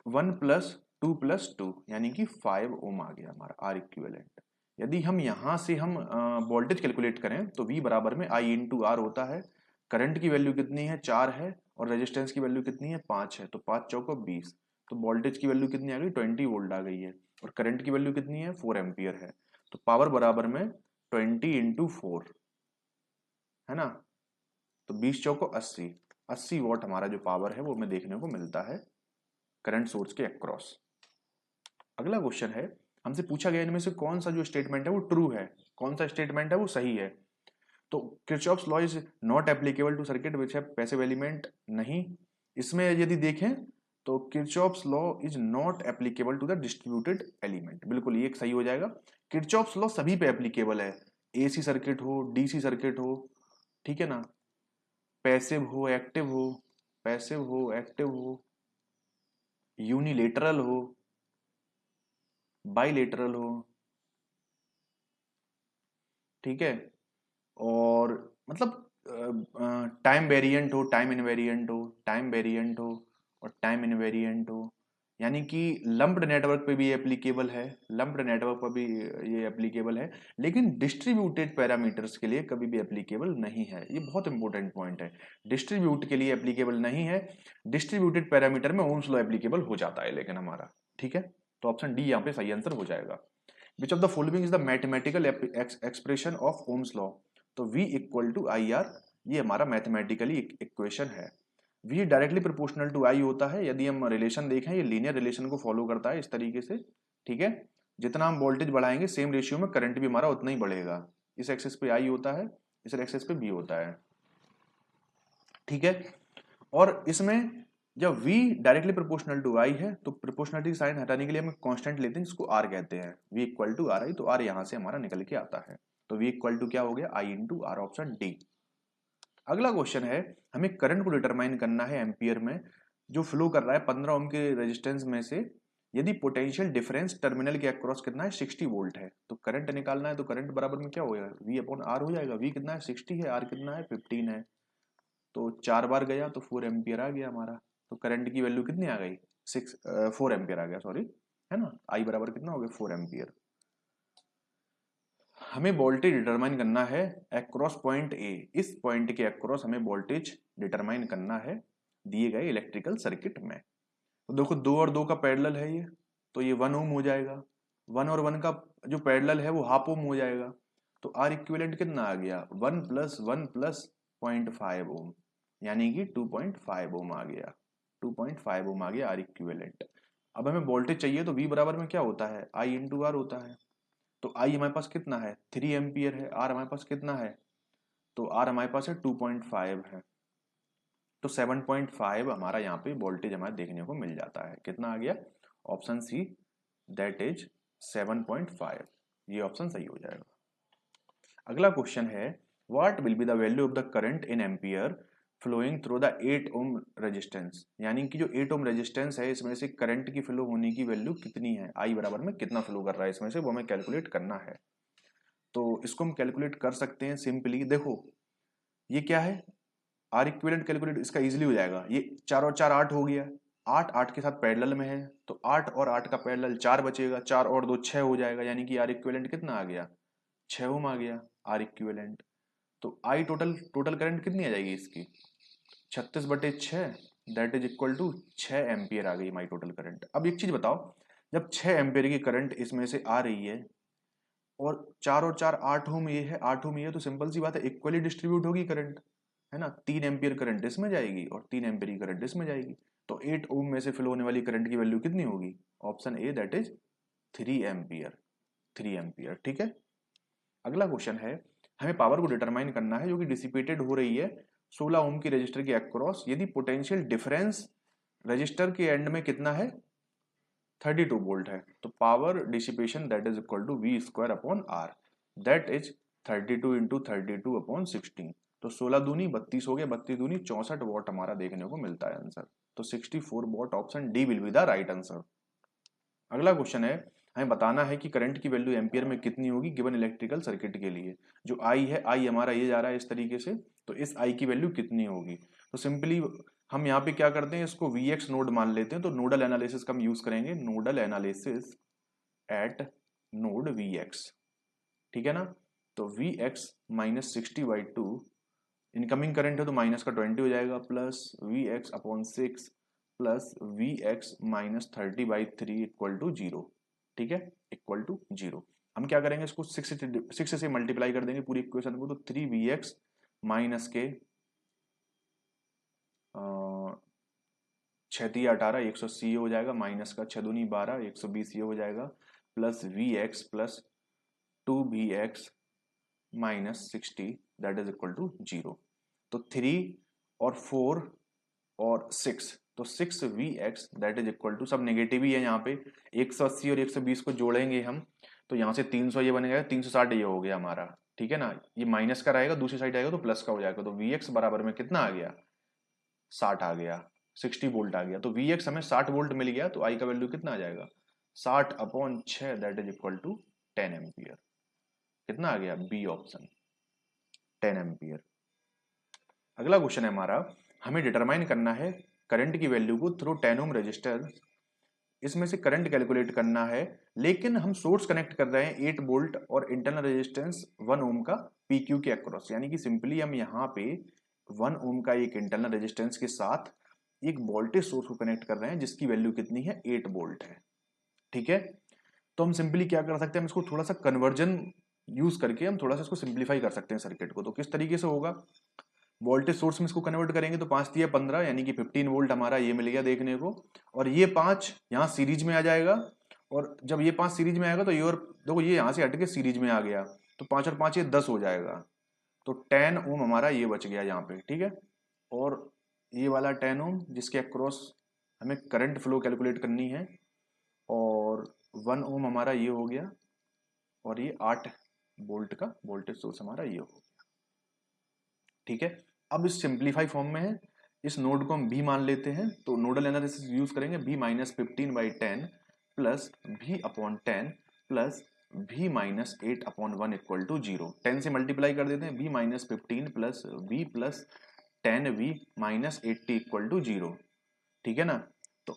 1 + 2 + 2, यानी कि 5 ओम आ गया हमारा आर इक्विवेलेंट। यदि हम यहां से हम वोल्टेज कैलकुलेट करें तो V बराबर में I इंटू आर होता है, करंट की वैल्यू कितनी है 4 है, और रेजिस्टेंस की वैल्यू कितनी है 5 है, तो 5 चौको 20, तो वोल्टेज की वैल्यू कितनी आ गई 20 वोल्ट आ गई है, और करंट की वैल्यू कितनी है 4 एम्पियर है, तो पावर बराबर में 20 इंटू 4, है ना। तो 20 चौको 80, 80 वॉट हमारा जो पावर है वो हमें देखने को मिलता है करंट सोर्स के अक्रॉस। अगला क्वेश्चन है, हमसे पूछा गया इनमें से कौन सा जो स्टेटमेंट है वो ट्रू है, कौन सा स्टेटमेंट है वो सही है। तो Kirchhoff's law is not applicable to circuit which have passive element, नहीं। इसमें यदि देखें तो Kirchhoff's law is not applicable to the distributed element, बिल्कुल ये सही हो जाएगा। किरचॉफ्स लॉ सभी पे एप्लीकेबल है, एसी सर्किट हो, डीसी सर्किट हो, ठीक है ना, पैसिव हो एक्टिव हो, पैसिव हो एक्टिव हो, यूनिलेटरल हो, बाइलेटरल हो, ठीक है, और मतलब टाइम वेरिएंट हो, टाइम इनवेरिएंट हो, टाइम वेरिएंट हो और टाइम इनवेरिएंट हो, यानी कि लंप्ड नेटवर्क पे भी एप्लीकेबल है, लंप्ड नेटवर्क पर भी ये एप्लीकेबल है, लेकिन डिस्ट्रीब्यूटेड पैरामीटर्स के लिए कभी भी एप्लीकेबल नहीं है। ये बहुत इंपॉर्टेंट पॉइंट है, डिस्ट्रीब्यूट के लिए एप्लीकेबल नहीं है, डिस्ट्रीब्यूटेड पैरामीटर में ओम्स लॉ एप्लीकेबल हो जाता है लेकिन हमारा, ठीक है। तो ऑप्शन डी यहाँ पे सही आंसर हो जाएगा। Which of the following is the mathematical expression of Ohm's law? तो V equal to I R, ये हमारा मैथमेटिकली इक्वेशन है। V directly proportional to I होता है। यदि हम रिलेशन देखें, ये लीनियर रिलेशन को फॉलो करता है इस तरीके से, ठीक है। जितना हम वोल्टेज बढ़ाएंगे सेम रेशियो में करंट भी हमारा उतना ही बढ़ेगा। इस एक्सेस पे I होता है, इस एक्सेस पे B होता है, ठीक है। और इसमें जब V directly proportional to I है तो प्रोपोर्शनलिटी साइन हटाने के लिए हम कांस्टेंट लेते हैं जिसको R कहते हैं। V equal to R I, तो R यहां से हमारा निकल के आता है। तो V इक्वल टू क्या हो गया? I into R, option D. अगला क्वेश्चन है, हमें करंट को डिटरमाइन करना है एम्पियर में, जो फ्लो कर रहा है 15 ओम के रेजिस्टेंस में से, यदि पोटेंशियल डिफरेंस टर्मिनल के अक्रॉस कितना है? 60 वोल्ट है। तो करंट निकालना है, तो करंट बराबर में क्या होगा? V अपॉन आर हो जाएगा। V कितना है? 60 है, आर कितना है? 15 है। तो 4 बार गया तो 4 एम्पियर आ गया हमारा। तो करंट की वैल्यू कितनी आ गई? 4 एम्पियर आ गया, सॉरी, है ना। आई बराबर कितना हो गया? 4 एम्पियर। हमें वोल्टेज डिटरमाइन करना है अक्रॉस पॉइंट ए। इस पॉइंट के अक्रॉस हमें वोल्टेज डिटरमाइन करना है दिए गए इलेक्ट्रिकल सर्किट में। तो देखो 2 और 2 का पैरेलल है ये, तो ये 1 ओम हो जाएगा। 1 और 1 का जो पैरेलल है वो हाफ ओम हो जाएगा। तो आर इक्विवेलेंट कितना आ गया? 1 प्लस 1 प्लस 0.5 ओम, यानी कि 2.5 ओम आ गया। 2.5 ओम आ गया आर इक्विवेलेंट। अब हमें वोल्टेज चाहिए, तो वी बराबर में क्या होता है? आई इंटू आर होता है। तो आई हमारे पास कितना है? 3 एम्पियर है। आर हमारे पास कितना है? तो आर हमारे पास है 2.5 है। तो 7.5 हमारा यहाँ पे वोल्टेज हमारे देखने को मिल जाता है। कितना आ गया? Option C, that is 7.5। ये ऑप्शन सही हो जाएगा। अगला क्वेश्चन है, what will be the value of the current in ampere flowing through the 8 ohm resistance? यानी कि जो 8 ओम रेजिस्टेंस है इसमें से करंट की फ्लो होने की वैल्यू कितनी है? आई बराबर में कितना फ्लो कर रहा है इसमें से, वो हमें कैलकुलेट करना है। तो इसको हम कैलकुलेट कर सकते हैं सिंपली। देखो ये क्या है? आर इक्विवेलेंट कैलकुलेट इसका इजीली हो जाएगा। ये 4 और 4 8 हो गया, 8 8 के साथ पैरेलल में है, तो 8 और 8 का पैरेलल 4 बचेगा, 4 और 2 6 हो जाएगा, यानी कि आर इक्विवेलेंट कितना आ गया? 6 ओम आ गया आर इक्विवेलेंट। तो आई टोटल करंट कितनी आ जाएगी इसकी? 36/6, that is equal to 6 ampere आ गई माई टोटल करंट। अब एक चीज बताओ, जब 6 एम्पियर की करंट इसमें से आ रही है और 4 और 4 8 ओम ये है, 8 ओम ये है, तो सिंपल सी बात है इक्वली डिस्ट्रीब्यूट होगी करंट, है ना। 3 एम्पियर करंट इसमें जाएगी और 3 एम्पियर की करंट इसमें जाएगी। तो 8 ओम में से फ्लो होने वाली करंट की वैल्यू कितनी होगी? Option A, that is 3 ampere. 3 ampere, ठीक है। अगला क्वेश्चन है, हमें पावर को डिटरमाइन करना है जो कि डिसिपेटेड हो रही है 16 ओम की रजिस्टर के अक्रॉस, यदि पोटेंशियल डिफरेंस रजिस्टर के एंड में कितना है? 32 वोल्ट है। तो power dissipation that is equal to V square upon R, that is 32 into 32 upon 16। तो 16 दूनी 32 हो गया, 32 दूनी 64 वॉट हमारा देखने को मिलता है आंसर। तो 64 what, option D will be the right answer. अगला क्वेश्चन है, हमें बताना है कि करंट की वैल्यू एम्पियर में कितनी होगी गिवन इलेक्ट्रिकल सर्किट के लिए। जो आई है, आई हमारा ये जा रहा है इस तरीके से, तो इस आई की वैल्यू कितनी होगी? तो सिंपली हम यहाँ पे क्या करते हैं, इसको Vx नोड मान लेते हैं। तो नोडल एनालिसिस का हम यूज करेंगे, nodal analysis eight node Vx, ठीक है ना। तो Vx माइनस 60/2, इनकमिंग करंट है तो माइनस का 20 हो जाएगा, plus Vx upon 6 plus Vx minus 30/3 equal to 0, ठीक है, इक्वल टू 0। हम क्या करेंगे, इसको 6 से मल्टीप्लाई कर देंगे पूरी इक्वेशन को। तो 3Vx माइनस के 6 3 18, 180 हो जाएगा, माइनस का 6 दूनी 12, 120 ये हो जाएगा, plus Vx plus 2Vx minus 60 that is equal to 0। तो 3 और 4 और 6, तो 6Vx that is equal to, सब नेगेटिव ही है यहाँ पे, 180 और 120 को जोड़ेंगे हम, तो यहाँ से 300 ये बनेगा, 360 ये हो गया हमारा, ठीक है ना। ये माइनस का रहेगा, दूसरी साइड आएगा तो प्लस का हो जाएगा। तो Vx बराबर में कितना आ गया? 60 आ गया, 60 वोल्ट आ गया। तो Vx हमें 60 वोल्ट मिल गया, तो आई का वैल्यू कितना आ जाएगा? 60 upon 6 that is equal to 10 ampere. कितना आ गया? B option, 10 ampere. अगला क्वेश्चन है हमारा, हमें डिटरमाइन करना है करंट की वैल्यू को थ्रू 10 ओम रेजिस्टर इसमें से करंट कैलकुलेट करना है, लेकिन हम सोर्स कनेक्ट कर रहे हैं 8 वोल्ट और इंटरनल रेजिस्टेंस 1 ओम का PQ के अक्रॉस, यानी कि सिंपली हम यहाँ पे 1 ओम का एक इंटरनल रेजिस्टेंस के साथ एक वोल्टेज सोर्स को कनेक्ट कर रहे हैं जिसकी वैल्यू कितनी है, 8 वोल्ट है। ठीक है, तो हम सिंपली क्या कर सकते हैं, हम इसको थोड़ा सा कन्वर्जन यूज करके हम थोड़ा सा इसको सिंप्लीफाई कर सकते हैं सर्किट को। तो किस तरीके से होगा, वोल्टेज सोर्स में इसको कन्वर्ट करेंगे तो 5 दिया 15 यानी कि 15 वोल्ट हमारा ये मिल गया देखने को, और ये 5 यहाँ सीरीज में आ जाएगा, और जब ये 5 सीरीज में आएगा तो ये, और देखो ये यहाँ से हट के सीरीज में आ गया, तो 5 और 5 ये 10 हो जाएगा, तो 10 ओम हमारा ये बच गया यहाँ पे। ठीक है, और ये वाला 10 ओम जिसके अक्रॉस हमें करंट फ्लो कैलकुलेट करनी है, और 1 ओम हमारा ये हो गया, और ये 8 वोल्ट का वोल्टेज सोर्स हमारा ये हो गया। ठीक है, अब इस सिंप्लीफाई फॉर्म में है, इस नोड को हम भी मान लेते हैं, तो नोडल एनालिसिस यूज करेंगे, V minus 15/10 plus V upon 10 plus V minus 8/1 equal to 0। 10 से मल्टीप्लाई कर देते हैं, V minus 15 plus V plus 10 V minus 80 equal to 0। ठीक है ना, तो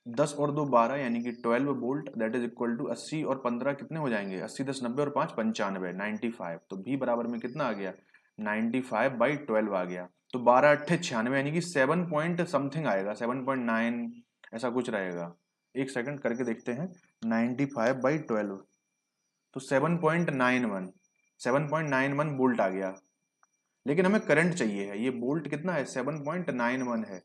10 और 2 12 यानी कि 12 volt that is equal to 80 और 15 कितने हो जाएंगे, 80 10 90 और 5 95 95। तो भी बराबर में कितना आ गया, 95/12 आ गया। तो 12 अट्ठे 96 यानी कि 7 पॉइंट समथिंग आएगा, 7.9 ऐसा कुछ रहेगा। एक सेकंड करके देखते हैं, 95/12 तो 7.91 वोल्ट आ गया, लेकिन हमें करंट चाहिए है, ये वोल्ट कितना है 7.91 है,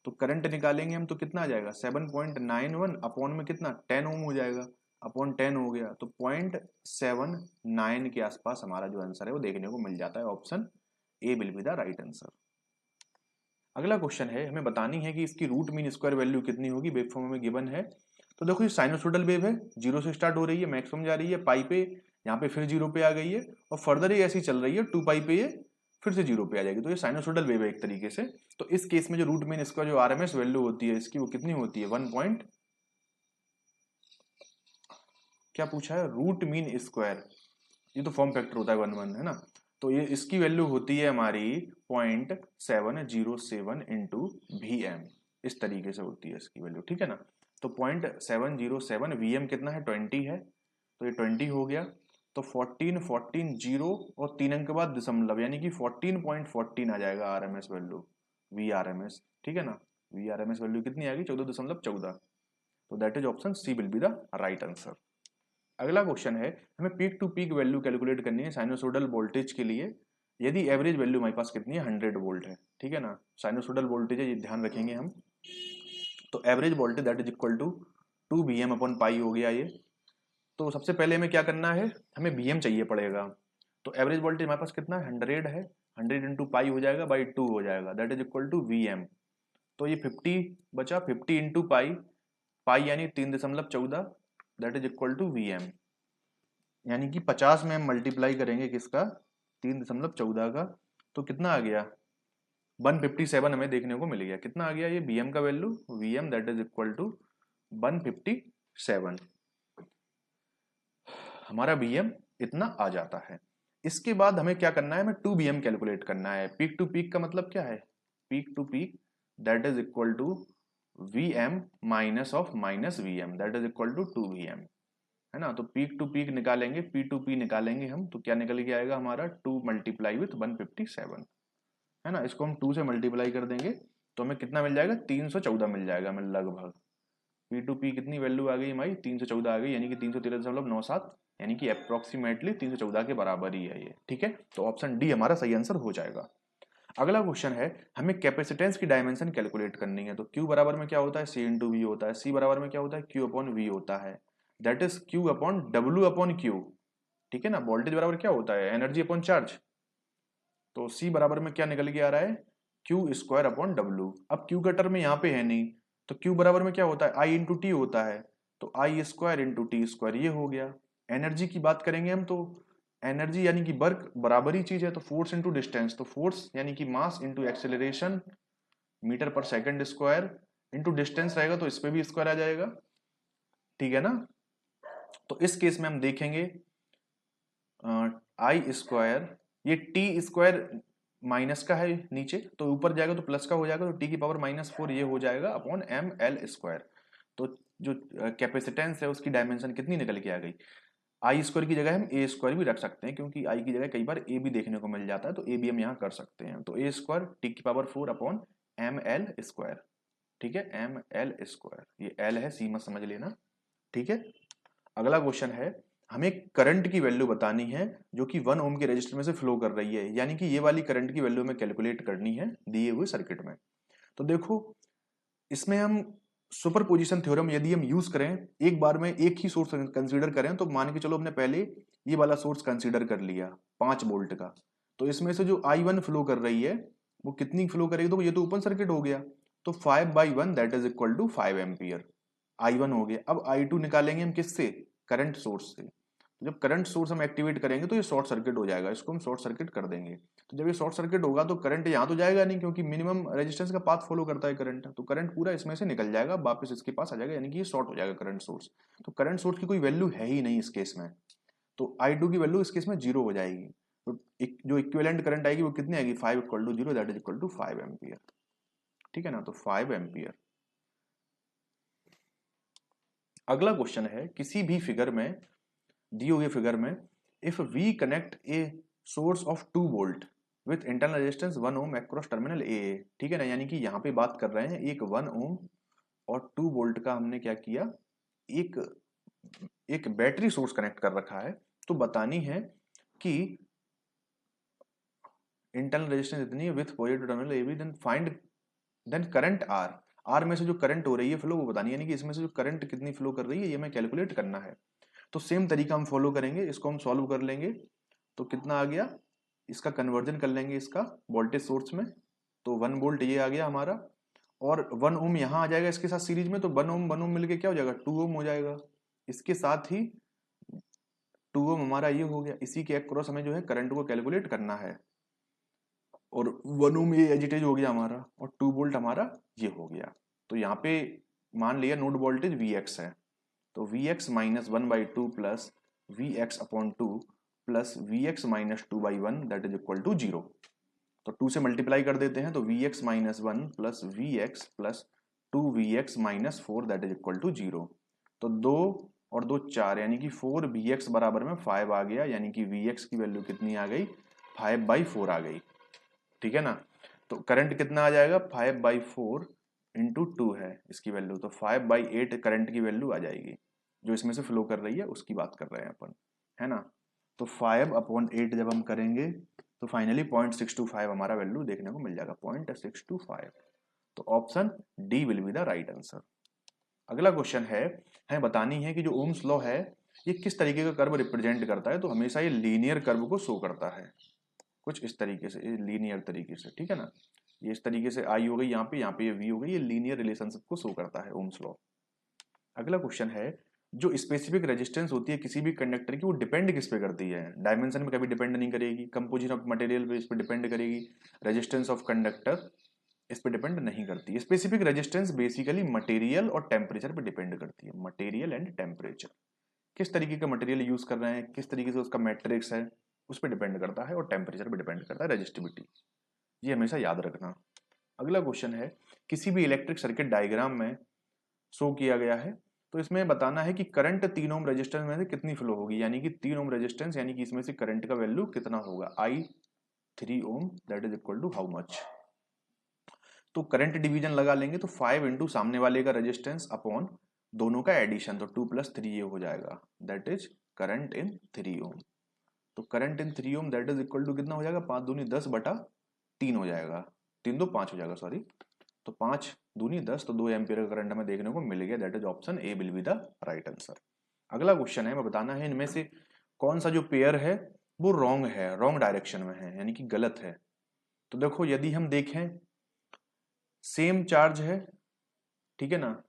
तो करंट निकालेंगे हम तो कितना आ जाएगा 7.91 अपॉन में कितना 10 ओम हो जाएगा, अपॉन 10 हो गया, तो 0.79 के आसपास हमारा जो आंसर है वो देखने को मिल जाता है। Option A will be the right answer. अगला क्वेश्चन है, हमें बतानी है कि इसकी रूट मीन स्क्वायर वैल्यू कितनी होगी, वेव फॉर्म में गिवन है। तो देखो ये साइनोसोडल वेव है, जीरो से स्टार्ट हो रही है, मैक्सिमम जा रही है पाई पे, यहाँ पे फिर जीरो पे आ गई है, और फर्दर ये ऐसी चल रही है 2 पाई पे ये फिर से जीरो पे आ जाएगी, तो ये साइनोसोडल वेव है एक तरीके से। तो इस केस में जो रूट मीन स्क्वायर जो आरएमएस वैल्यू होती है इसकी, वो कितनी होती है 1 पॉइंट, क्या पूछा है, रूट मीन स्क्वायर, ये तो फॉर्म फैक्टर होता है 1 है ना, तो ये इसकी वैल्यू होती है हमारी 0.707 इंटू VM, इस तरीके से होती है इसकी वैल्यू। ठीक है ना, तो 0.707 VM कितना है 20 है, तो ये 20 हो गया, तो 14 14 जीरो और 3 अंक के बाद दशमलव यानी कि 14.14 आ जाएगा आरएमएस वैल्यू VRMS। ठीक है ना, VRMS वैल्यू कितनी आएगी 14.14, तो that is option C will be the right answer. अगला क्वेश्चन है, हमें peak to peak value calculate करनी है साइनोसोडल वोल्टेज के लिए, यदि एवरेज वैल्यू हमारे पास कितनी है 100 वोल्ट है। ठीक है ना, साइनोसोडल वोल्टेज है ये ध्यान रखेंगे हम, तो average voltage that is equal to 2 VM upon pi हो गया ये। तो सबसे पहले हमें क्या करना है, हमें VM चाहिए पड़ेगा, तो एवरेज वोल्टेज हमारे पास कितना है 100 है, 100 इंटू पाई हो जाएगा बाई 2 हो जाएगा, that is equal to VM। तो ये 50 बचा, 50 इंटू पाई, पाई यानी 3.14 that is equal to VM, यानी कि 50 में हम मल्टीप्लाई करेंगे किसका 3.14 का, तो कितना आ गया 157 हमें देखने को मिल गया, कितना आ गया ये BM का value, VM that is equal to 157, हमारा BM इतना आ जाता है। इसके बाद हमें क्या करना है, हमें 2 BM कैलकुलेट करना है। पीक टू पीक का मतलब क्या है, peak to peak that is equal to VM minus of minus VM that is equal to 2 VM, है ना। तो पीक टू पीक निकालेंगे, पी टू पी निकालेंगे हम, तो क्या निकल के आएगा हमारा 2 मल्टीप्लाई विथ 157, है ना। इसको हम 2 से मल्टीप्लाई कर देंगे तो हमें कितना मिल जाएगा 314 मिल जाएगा हमें लगभग। पी टू पी कितनी वैल्यू आ गई हमारी 314 आ गई, यानी कि 313.97, यानी कि अप्रोक्सीमेटली 314 के बराबर ही है ये। ठीक है, तो ऑप्शन डी हमारा सही आंसर हो जाएगा। अगला क्वेश्चन है, हमें कैपेसिटेंस की डायमेंशन कैलकुलेट करनी है। तो Q बराबर में क्या होता है C इंटू वी होता है, C बराबर में क्या होता है Q अपॉन V होता है, that is Q upon W upon Q। ठीक है ना, वोल्टेज बराबर क्या होता है एनर्जी अपॉन चार्ज, तो C बराबर में क्या निकल के आ रहा है Q स्क्वायर अपॉन W। अब Q का टर्म यहाँ पे है नहीं, तो Q बराबर में क्या होता है I इंटू टी होता है, तो I square into T square ये हो गया। एनर्जी की बात करेंगे हम, तो एनर्जी यानी कि वर्क बराबर ही चीज है, तो फोर्स इंटू डिस्टेंस, तो फोर्स यानी कि मास इंटू एक्सेलरेशन मीटर पर सेकंड स्क्वायर इंटू डिस्टेंस रहेगा, तो इस पे भी स्क्वायर आ जाएगा। ठीक है ना, तो इस केस में हम देखेंगे आई स्क्वायर, ये टी स्क्वायर माइनस का है नीचे, तो ऊपर जाएगा तो प्लस का हो जाएगा, तो टी की पावर -4 ये हो जाएगा अपॉन ML स्क्वायर। तो जो कैपेसिटेंस है उसकी डायमेंशन कितनी निकल के आ गई, आई स्क्वायर की जगह हम ए स्क्वायर भी रख सकते हैं, क्योंकि आई की जगह कई बार ए भी देखने को मिल जाता है, तो ए भी हम यहाँ कर सकते हैं। तो ए स्क्वायर टी की power 4 upon M L square, ठीक है, एम एल स्क्वायर, ये एल है, सी मत समझ लेना, ठीक है। अगला क्वेश्चन है, हमें करंट की वैल्यू बतानी है जो कि 1 ओम के रेजिस्टर में से फ्लो कर रही है, यानी कि ये वाली करंट की वैल्यू हमें कैलकुलेट करनी है दिए हुए सर्किट में। तो देखो इसमें हम सुपरपोजिशन थ्योरम यदि हम यूज करें, एक बार में एक ही सोर्स कंसीडर करें, तो मान के चलो हमने पहले ये वाला सोर्स कंसीडर कर लिया 5 वोल्ट का, तो इसमें से जो I1 फ्लो कर रही है वो कितनी फ्लो करेगी, तो ये तो ओपन सर्किट हो गया, तो 5/1 that is equal to 5 ampere I1 हो गया। अब I2 निकालेंगे हम किससे, करंट सोर्स से। तो जब करंट सोर्स हम एक्टिवेट करेंगे तो ये शॉर्ट सर्किट हो जाएगा, इसको हम शॉर्ट सर्किट कर देंगे। तो जब ये शॉर्ट सर्किट होगा तो करंट यहाँ तो जाएगा नहीं, क्योंकि मिनिमम रेजिस्टेंस का पाथ फॉलो करता है करंट, तो करंट पूरा इसमें से निकल जाएगा, वापस इसके पास आ जाएगा, यानी कि ये शॉर्ट हो जाएगा करंट सोर्स। तो करंट सोर्स की कोई वैल्यू है ही नहीं इस केस में, तो I2 की वैल्यू इस केस में 0 हो जाएगी। तो जो इक्विवेलेंट करंट आएगी वो कितनी आएगी, 5 = 0 that is equal to 5 ampere, ठीक है ना, तो 5 एम्पियर। अगला क्वेश्चन है, किसी भी फिगर में, दिए हुए फिगर में, if we connect a source of 2 volt with internal resistance 1 ohm across terminal A, ठीक है ना, यानी कि यहाँ पे बात कर रहे हैं एक 1 ओम और 2 वोल्ट का हमने क्या किया, एक बैटरी सोर्स कनेक्ट कर रखा है। तो बतानी है कि इंटरनल रेजिस्टेंस इतनी है with positive terminal A B, then find then current R में से जो करंट हो रही है फ्लो वो बतानी है, यानी कि इसमें से जो करंट कितनी फ्लो कर रही है ये हमें कैलकुलेट करना है। तो सेम तरीका हम फॉलो करेंगे, इसको हम सॉल्व कर लेंगे, तो कितना आ गया, इसका कन्वर्जन कर लेंगे इसका वोल्टेज सोर्स में, तो 1 वोल्ट ये आ गया हमारा, और 1 ओम यहाँ आ जाएगा इसके साथ सीरीज में, तो 1 ओम मिलके क्या हो जाएगा, 2 ओम हो जाएगा। इसके साथ ही 2 ओम हमारा ये हो गया, इसी के अक्रॉस हमें जो है करंट को कैलकुलेट करना है, और 1 ओम ये एजिटेज हो गया हमारा, और 2 वोल्ट हमारा ये हो गया। तो यहाँ पे मान लिया नोड वोल्टेज Vx है, तो Vx minus 1/2 plus Vx upon 2 plus Vx minus 2/1 that is equal to 0। तो 2 से मल्टीप्लाई कर देते हैं, तो Vx minus 1 plus Vx plus 2Vx minus 4 that is equal to 0। तो 2 और 2 4, यानी कि 4Vx बराबर में 5 आ गया, यानी कि Vx की वैल्यू कितनी आ गई, 5/4 आ गई, ठीक है ना। तो करंट कितना आ जाएगा, 5/4 इंटू 2 है इसकी वैल्यू, तो 5/8 करंट की वैल्यू आ जाएगी, जो इसमें से फ्लो कर रही है उसकी बात कर रहे हैं अपन, है ना। तो 5/8 जब हम करेंगे तो फाइनली 0.625 हमारा वैल्यू देखने को मिल जाएगा, 0.625। तो option D will be the right answer. अगला क्वेश्चन है, हमें बतानी है कि जो ओम्स लॉ है ये किस तरीके का कर्व रिप्रेजेंट करता है, तो हमेशा ये लीनियर कर्व को शो करता है, कुछ इस तरीके से, लीनियर तरीके से, ठीक है ना। ये इस तरीके से आई हो गई यहाँ पे ये वी हो गई, ये लीनियर रिलेशनशिप को शो करता है ओम्स लॉ। अगला क्वेश्चन है, जो स्पेसिफिक रेजिस्टेंस होती है किसी भी कंडक्टर की वो डिपेंड किस पे करती है, डायमेंशन में कभी डिपेंड नहीं करेगी, कंपोजिशन ऑफ मटेरियल पे इस पे डिपेंड करेगी, रेजिस्टेंस ऑफ कंडक्टर इस पे डिपेंड नहीं करती। स्पेसिफिक रेजिस्टेंस बेसिकली मटेरियल और टेम्परेचर पे डिपेंड करती है, मटेरियल एंड टेम्परेचर, किस तरीके का मटेरियल यूज कर रहे हैं, किस तरीके से उसका मैट्रिक्स है उस पर डिपेंड करता है, और टेम्परेचर पे डिपेंड करता है रेजिस्टिविटी, ये हमेशा याद रखना। अगला क्वेश्चन है, किसी भी इलेक्ट्रिक सर्किट डायग्राम में शो किया गया है, तो इसमें बताना है कि करंट 3 ओम रेजिस्टेंस में से कितनी फ्लो होगी, यानी कि 3 ओम रेजिस्टेंस, यानी कि इसमें से करंट का वैल्यू कितना होगा, I3 ohm that is equal to how much. तो करंट डिवीजन लगा लेंगे, तो 5 इंटू सामने वाले का रेजिस्टेंस अपॉन दोनों का एडिशन, तो 2 + 3 ये हो जाएगा, that is current in 3 ohm. तो current in 3 ohm that is equal to कितना हो जाएगा, 5 दूनी 10/3 हो जाएगा, 3 2 5 हो जाएगा, सॉरी, तो 5 दूनी 10, तो 2 एम्पियर का करंट हमें देखने को मिल गया, that is option A will be the right answer. अगला क्वेश्चन है, मैं बताना है इनमें से कौन सा जो पेयर है वो रॉन्ग है, रॉन्ग डायरेक्शन में है, यानी कि गलत है। तो देखो यदि हम देखें, सेम चार्ज है, ठीक है ना,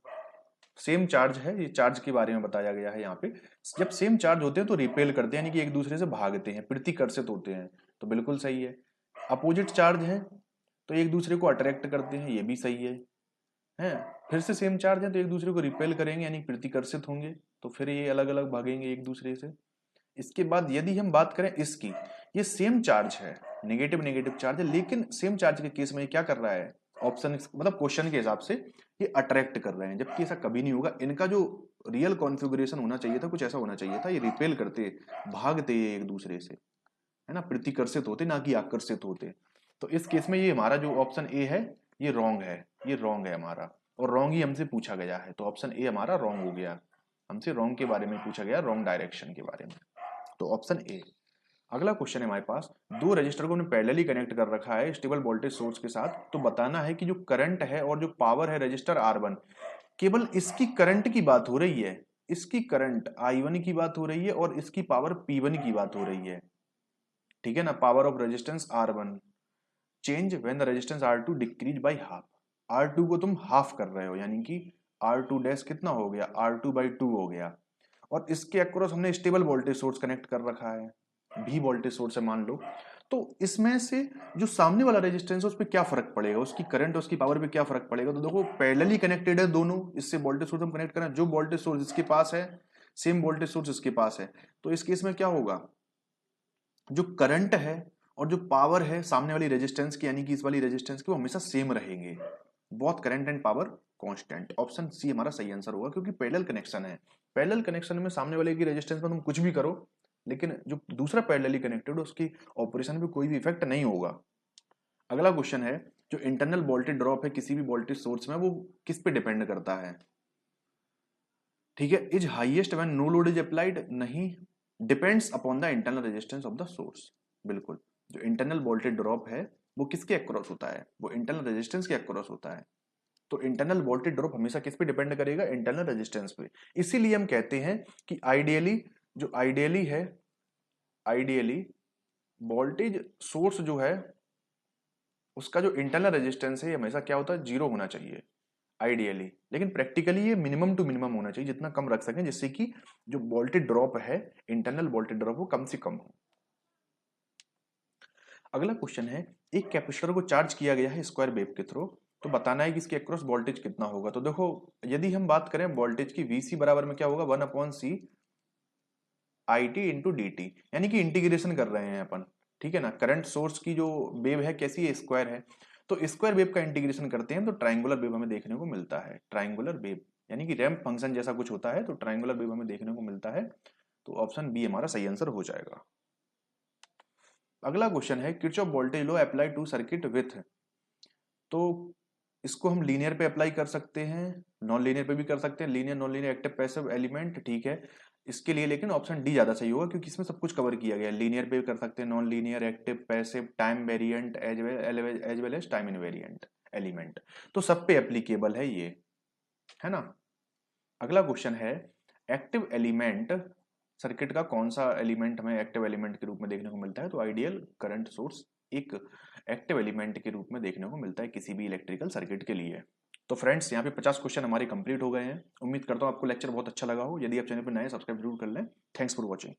सेम चार्ज है, ये चार्ज के बारे में बताया गया है यहाँ पे, जब सेम चार्ज होते हैं तो रिपेल करते हैं, यानी कि एक दूसरे से भागते हैं, प्रतिकर्षित होते हैं, तो बिल्कुल सही है। अपोजिट चार्ज है तो एक दूसरे को अट्रैक्ट करते हैं, ये भी सही है, हैं। फिर से सेम चार्ज है तो एक दूसरे को रिपेल करेंगे, यानी प्रतिकर्षित होंगे, तो फिर ये अलग अलग भागेंगे एक दूसरे से। इसके बाद यदि हम बात करें इसकी, ये सेम चार्ज है, नेगेटिव नेगेटिव चार्ज है, लेकिन सेम चार्ज के केस में क्या कर रहा है, ऑप्शन मतलब क्वेश्चन के हिसाब से ये अट्रैक्ट कर रहे हैं, जबकि ऐसा कभी नहीं होगा। इनका जो रियल कॉन्फ़िगरेशन होना चाहिए था कुछ ऐसा होना चाहिए था, ये रिपेल करते, भागते एक दूसरे से, है ना, प्रतिकर्षित होते ना कि आकर्षित होते। तो इस केस में ये हमारा जो ऑप्शन ए है ये रॉन्ग है, ये रॉन्ग है हमारा, और रॉन्ग ही हमसे पूछा गया है, तो ऑप्शन ए हमारा रॉन्ग हो गया। हमसे रॉन्ग के बारे में पूछा गया, रॉन्ग डायरेक्शन के बारे में, तो ऑप्शन ए। अगला क्वेश्चन है हमारे पास, दो रजिस्टर को हमने पैरेलली कनेक्ट कर रखा है स्टेबल वोल्टेज सोर्स के साथ, तो बताना है कि जो करंट है और जो पावर है रजिस्टर R1, केवल इसकी करंट की बात हो रही है, इसकी करंट I1 की बात हो रही है और इसकी पावर P1 की बात हो रही है, ठीक है ना। Power of resistance R1 change when the resistance R2 decrease by half, R2 को तुम हाफ कर रहे हो, यानी कि R2 डैश कितना हो गया, R2 बाई 2 हो गया, और इसके अक्रॉस हमने स्टेबल वोल्टेज सोर्स कनेक्ट कर रखा है, भी वोल्टेज सोर्स है मान लो। तो इसमें से जो सामने वाला रेजिस्टेंस है उस पर क्या फर्क पड़ेगा, उसकी करंट और उसकी पावर पे क्या फर्क पड़ेगा, तो देखो पैरेलली कनेक्टेड है दोनों, इससे वोल्टेज सोर्स हम कनेक्ट करें, जो वोल्टेज सोर्स इसके पास है सेम वोल्टेज सोर्स इसके पास है, तो इस केस में क्या होगा, जो करंट है और जो पावर है सामने वाली रेजिस्टेंस की, यानी कि इस वाली रेजिस्टेंस की, वो हमेशा सेम रहेंगे, बहुत current and power constant. Option C हमारा सही आंसर होगा, क्योंकि पैरेलल कनेक्शन है, पैरेलल कनेक्शन में सामने वाले की रेजिस्टेंस में तुम कुछ भी करो, लेकिन जो दूसरा पैरेलली कनेक्टेड है उसकी ऑपरेशन पे कोई भी इफेक्ट नहीं होगा। अगला क्वेश्चन है, जो इंटरनल वोल्टेज ड्रॉप है किसी भी वोल्टेज सोर्स में, वो किस पे डिपेंड करता है, ठीक है। Is highest when no load is applied, नहीं, depends upon the internal resistance of the source, बिल्कुल। जो इंटरनल वोल्टेज ड्रॉप है वो किसके अक्रॉस होता है, वो इंटरनल रेजिस्टेंस के अक्रॉस होता है, तो इंटरनल वोल्टेज ड्रॉप हमेशा किस पे डिपेंड करेगा, इंटरनल रेजिस्टेंस पे। इसीलिए हम कहते हैं कि आइडियली वोल्टेज सोर्स जो है उसका जो इंटरनल रेजिस्टेंस है ये हमेशा क्या होता है, जीरो होना चाहिए आइडियली, लेकिन प्रैक्टिकली ये मिनिमम टू मिनिमम होना चाहिए, जितना कम रख सकें, जिससे कि जो वोल्टेज ड्रॉप है, इंटरनल वोल्टेज ड्रॉप वो कम से कम हो। अगला क्वेश्चन है, एक कैपेसिटर को चार्ज किया गया है स्क्वायर वेव के थ्रू, तो बताना है कि इसके अक्रॉस वोल्टेज कितना होगा। तो देखो, यदि हम बात करें वोल्टेज की, वीसी बराबर में क्या होगा, 1/c IT इंटू dt, यानी कि इंटीग्रेशन कर रहे हैं अपन, ठीक है ना। करंट सोर्स की जो वेव है कैसी है, स्क्वायर है, तो स्क्वायर वेव का इंटीग्रेशन करते हैं तो ट्रायंगुलर वेव हमें देखने को मिलता है, ट्रायंगुलर वेव यानी कि रैंप फंक्शन जैसा कुछ होता है, तो ट्रायंगुलर वेव हमें देखने को मिलता है, तो ऑप्शन बी हमारा सही आंसर हो जाएगा। अगला क्वेश्चन है, Kirchhoff voltage law apply to circuit with, तो इसको हम लीनियर पे अप्लाई कर सकते हैं, नॉन लीनियर पे भी कर सकते हैं, linear non linear active passive element, ठीक है। इसके लिए लेकिन ऑप्शन डी ज्यादा सही होगा, क्योंकि इसमें सब कुछ कवर किया गया है, लीनियर पे भी कर सकते हैं, non linear, active, passive, time variant as well as time invariant element, तो सब पे एप्लीकेबल है ये, है ना। अगला क्वेश्चन है, एक्टिव एलिमेंट सर्किट का कौन सा एलिमेंट हमें एक्टिव एलिमेंट के रूप में देखने को मिलता है, तो आइडियल करंट सोर्स एक एक्टिव एलिमेंट के रूप में देखने को मिलता है किसी भी इलेक्ट्रिकल सर्किट के लिए। तो फ्रेंड्स, यहाँ पे 50 क्वेश्चन हमारे कंप्लीट हो गए हैं। उम्मीद करता हूँ आपको लेक्चर बहुत अच्छा लगा हो। यदि आप चैनल पर नए, सब्सक्राइब जरूर कर लें। Thanks for watching.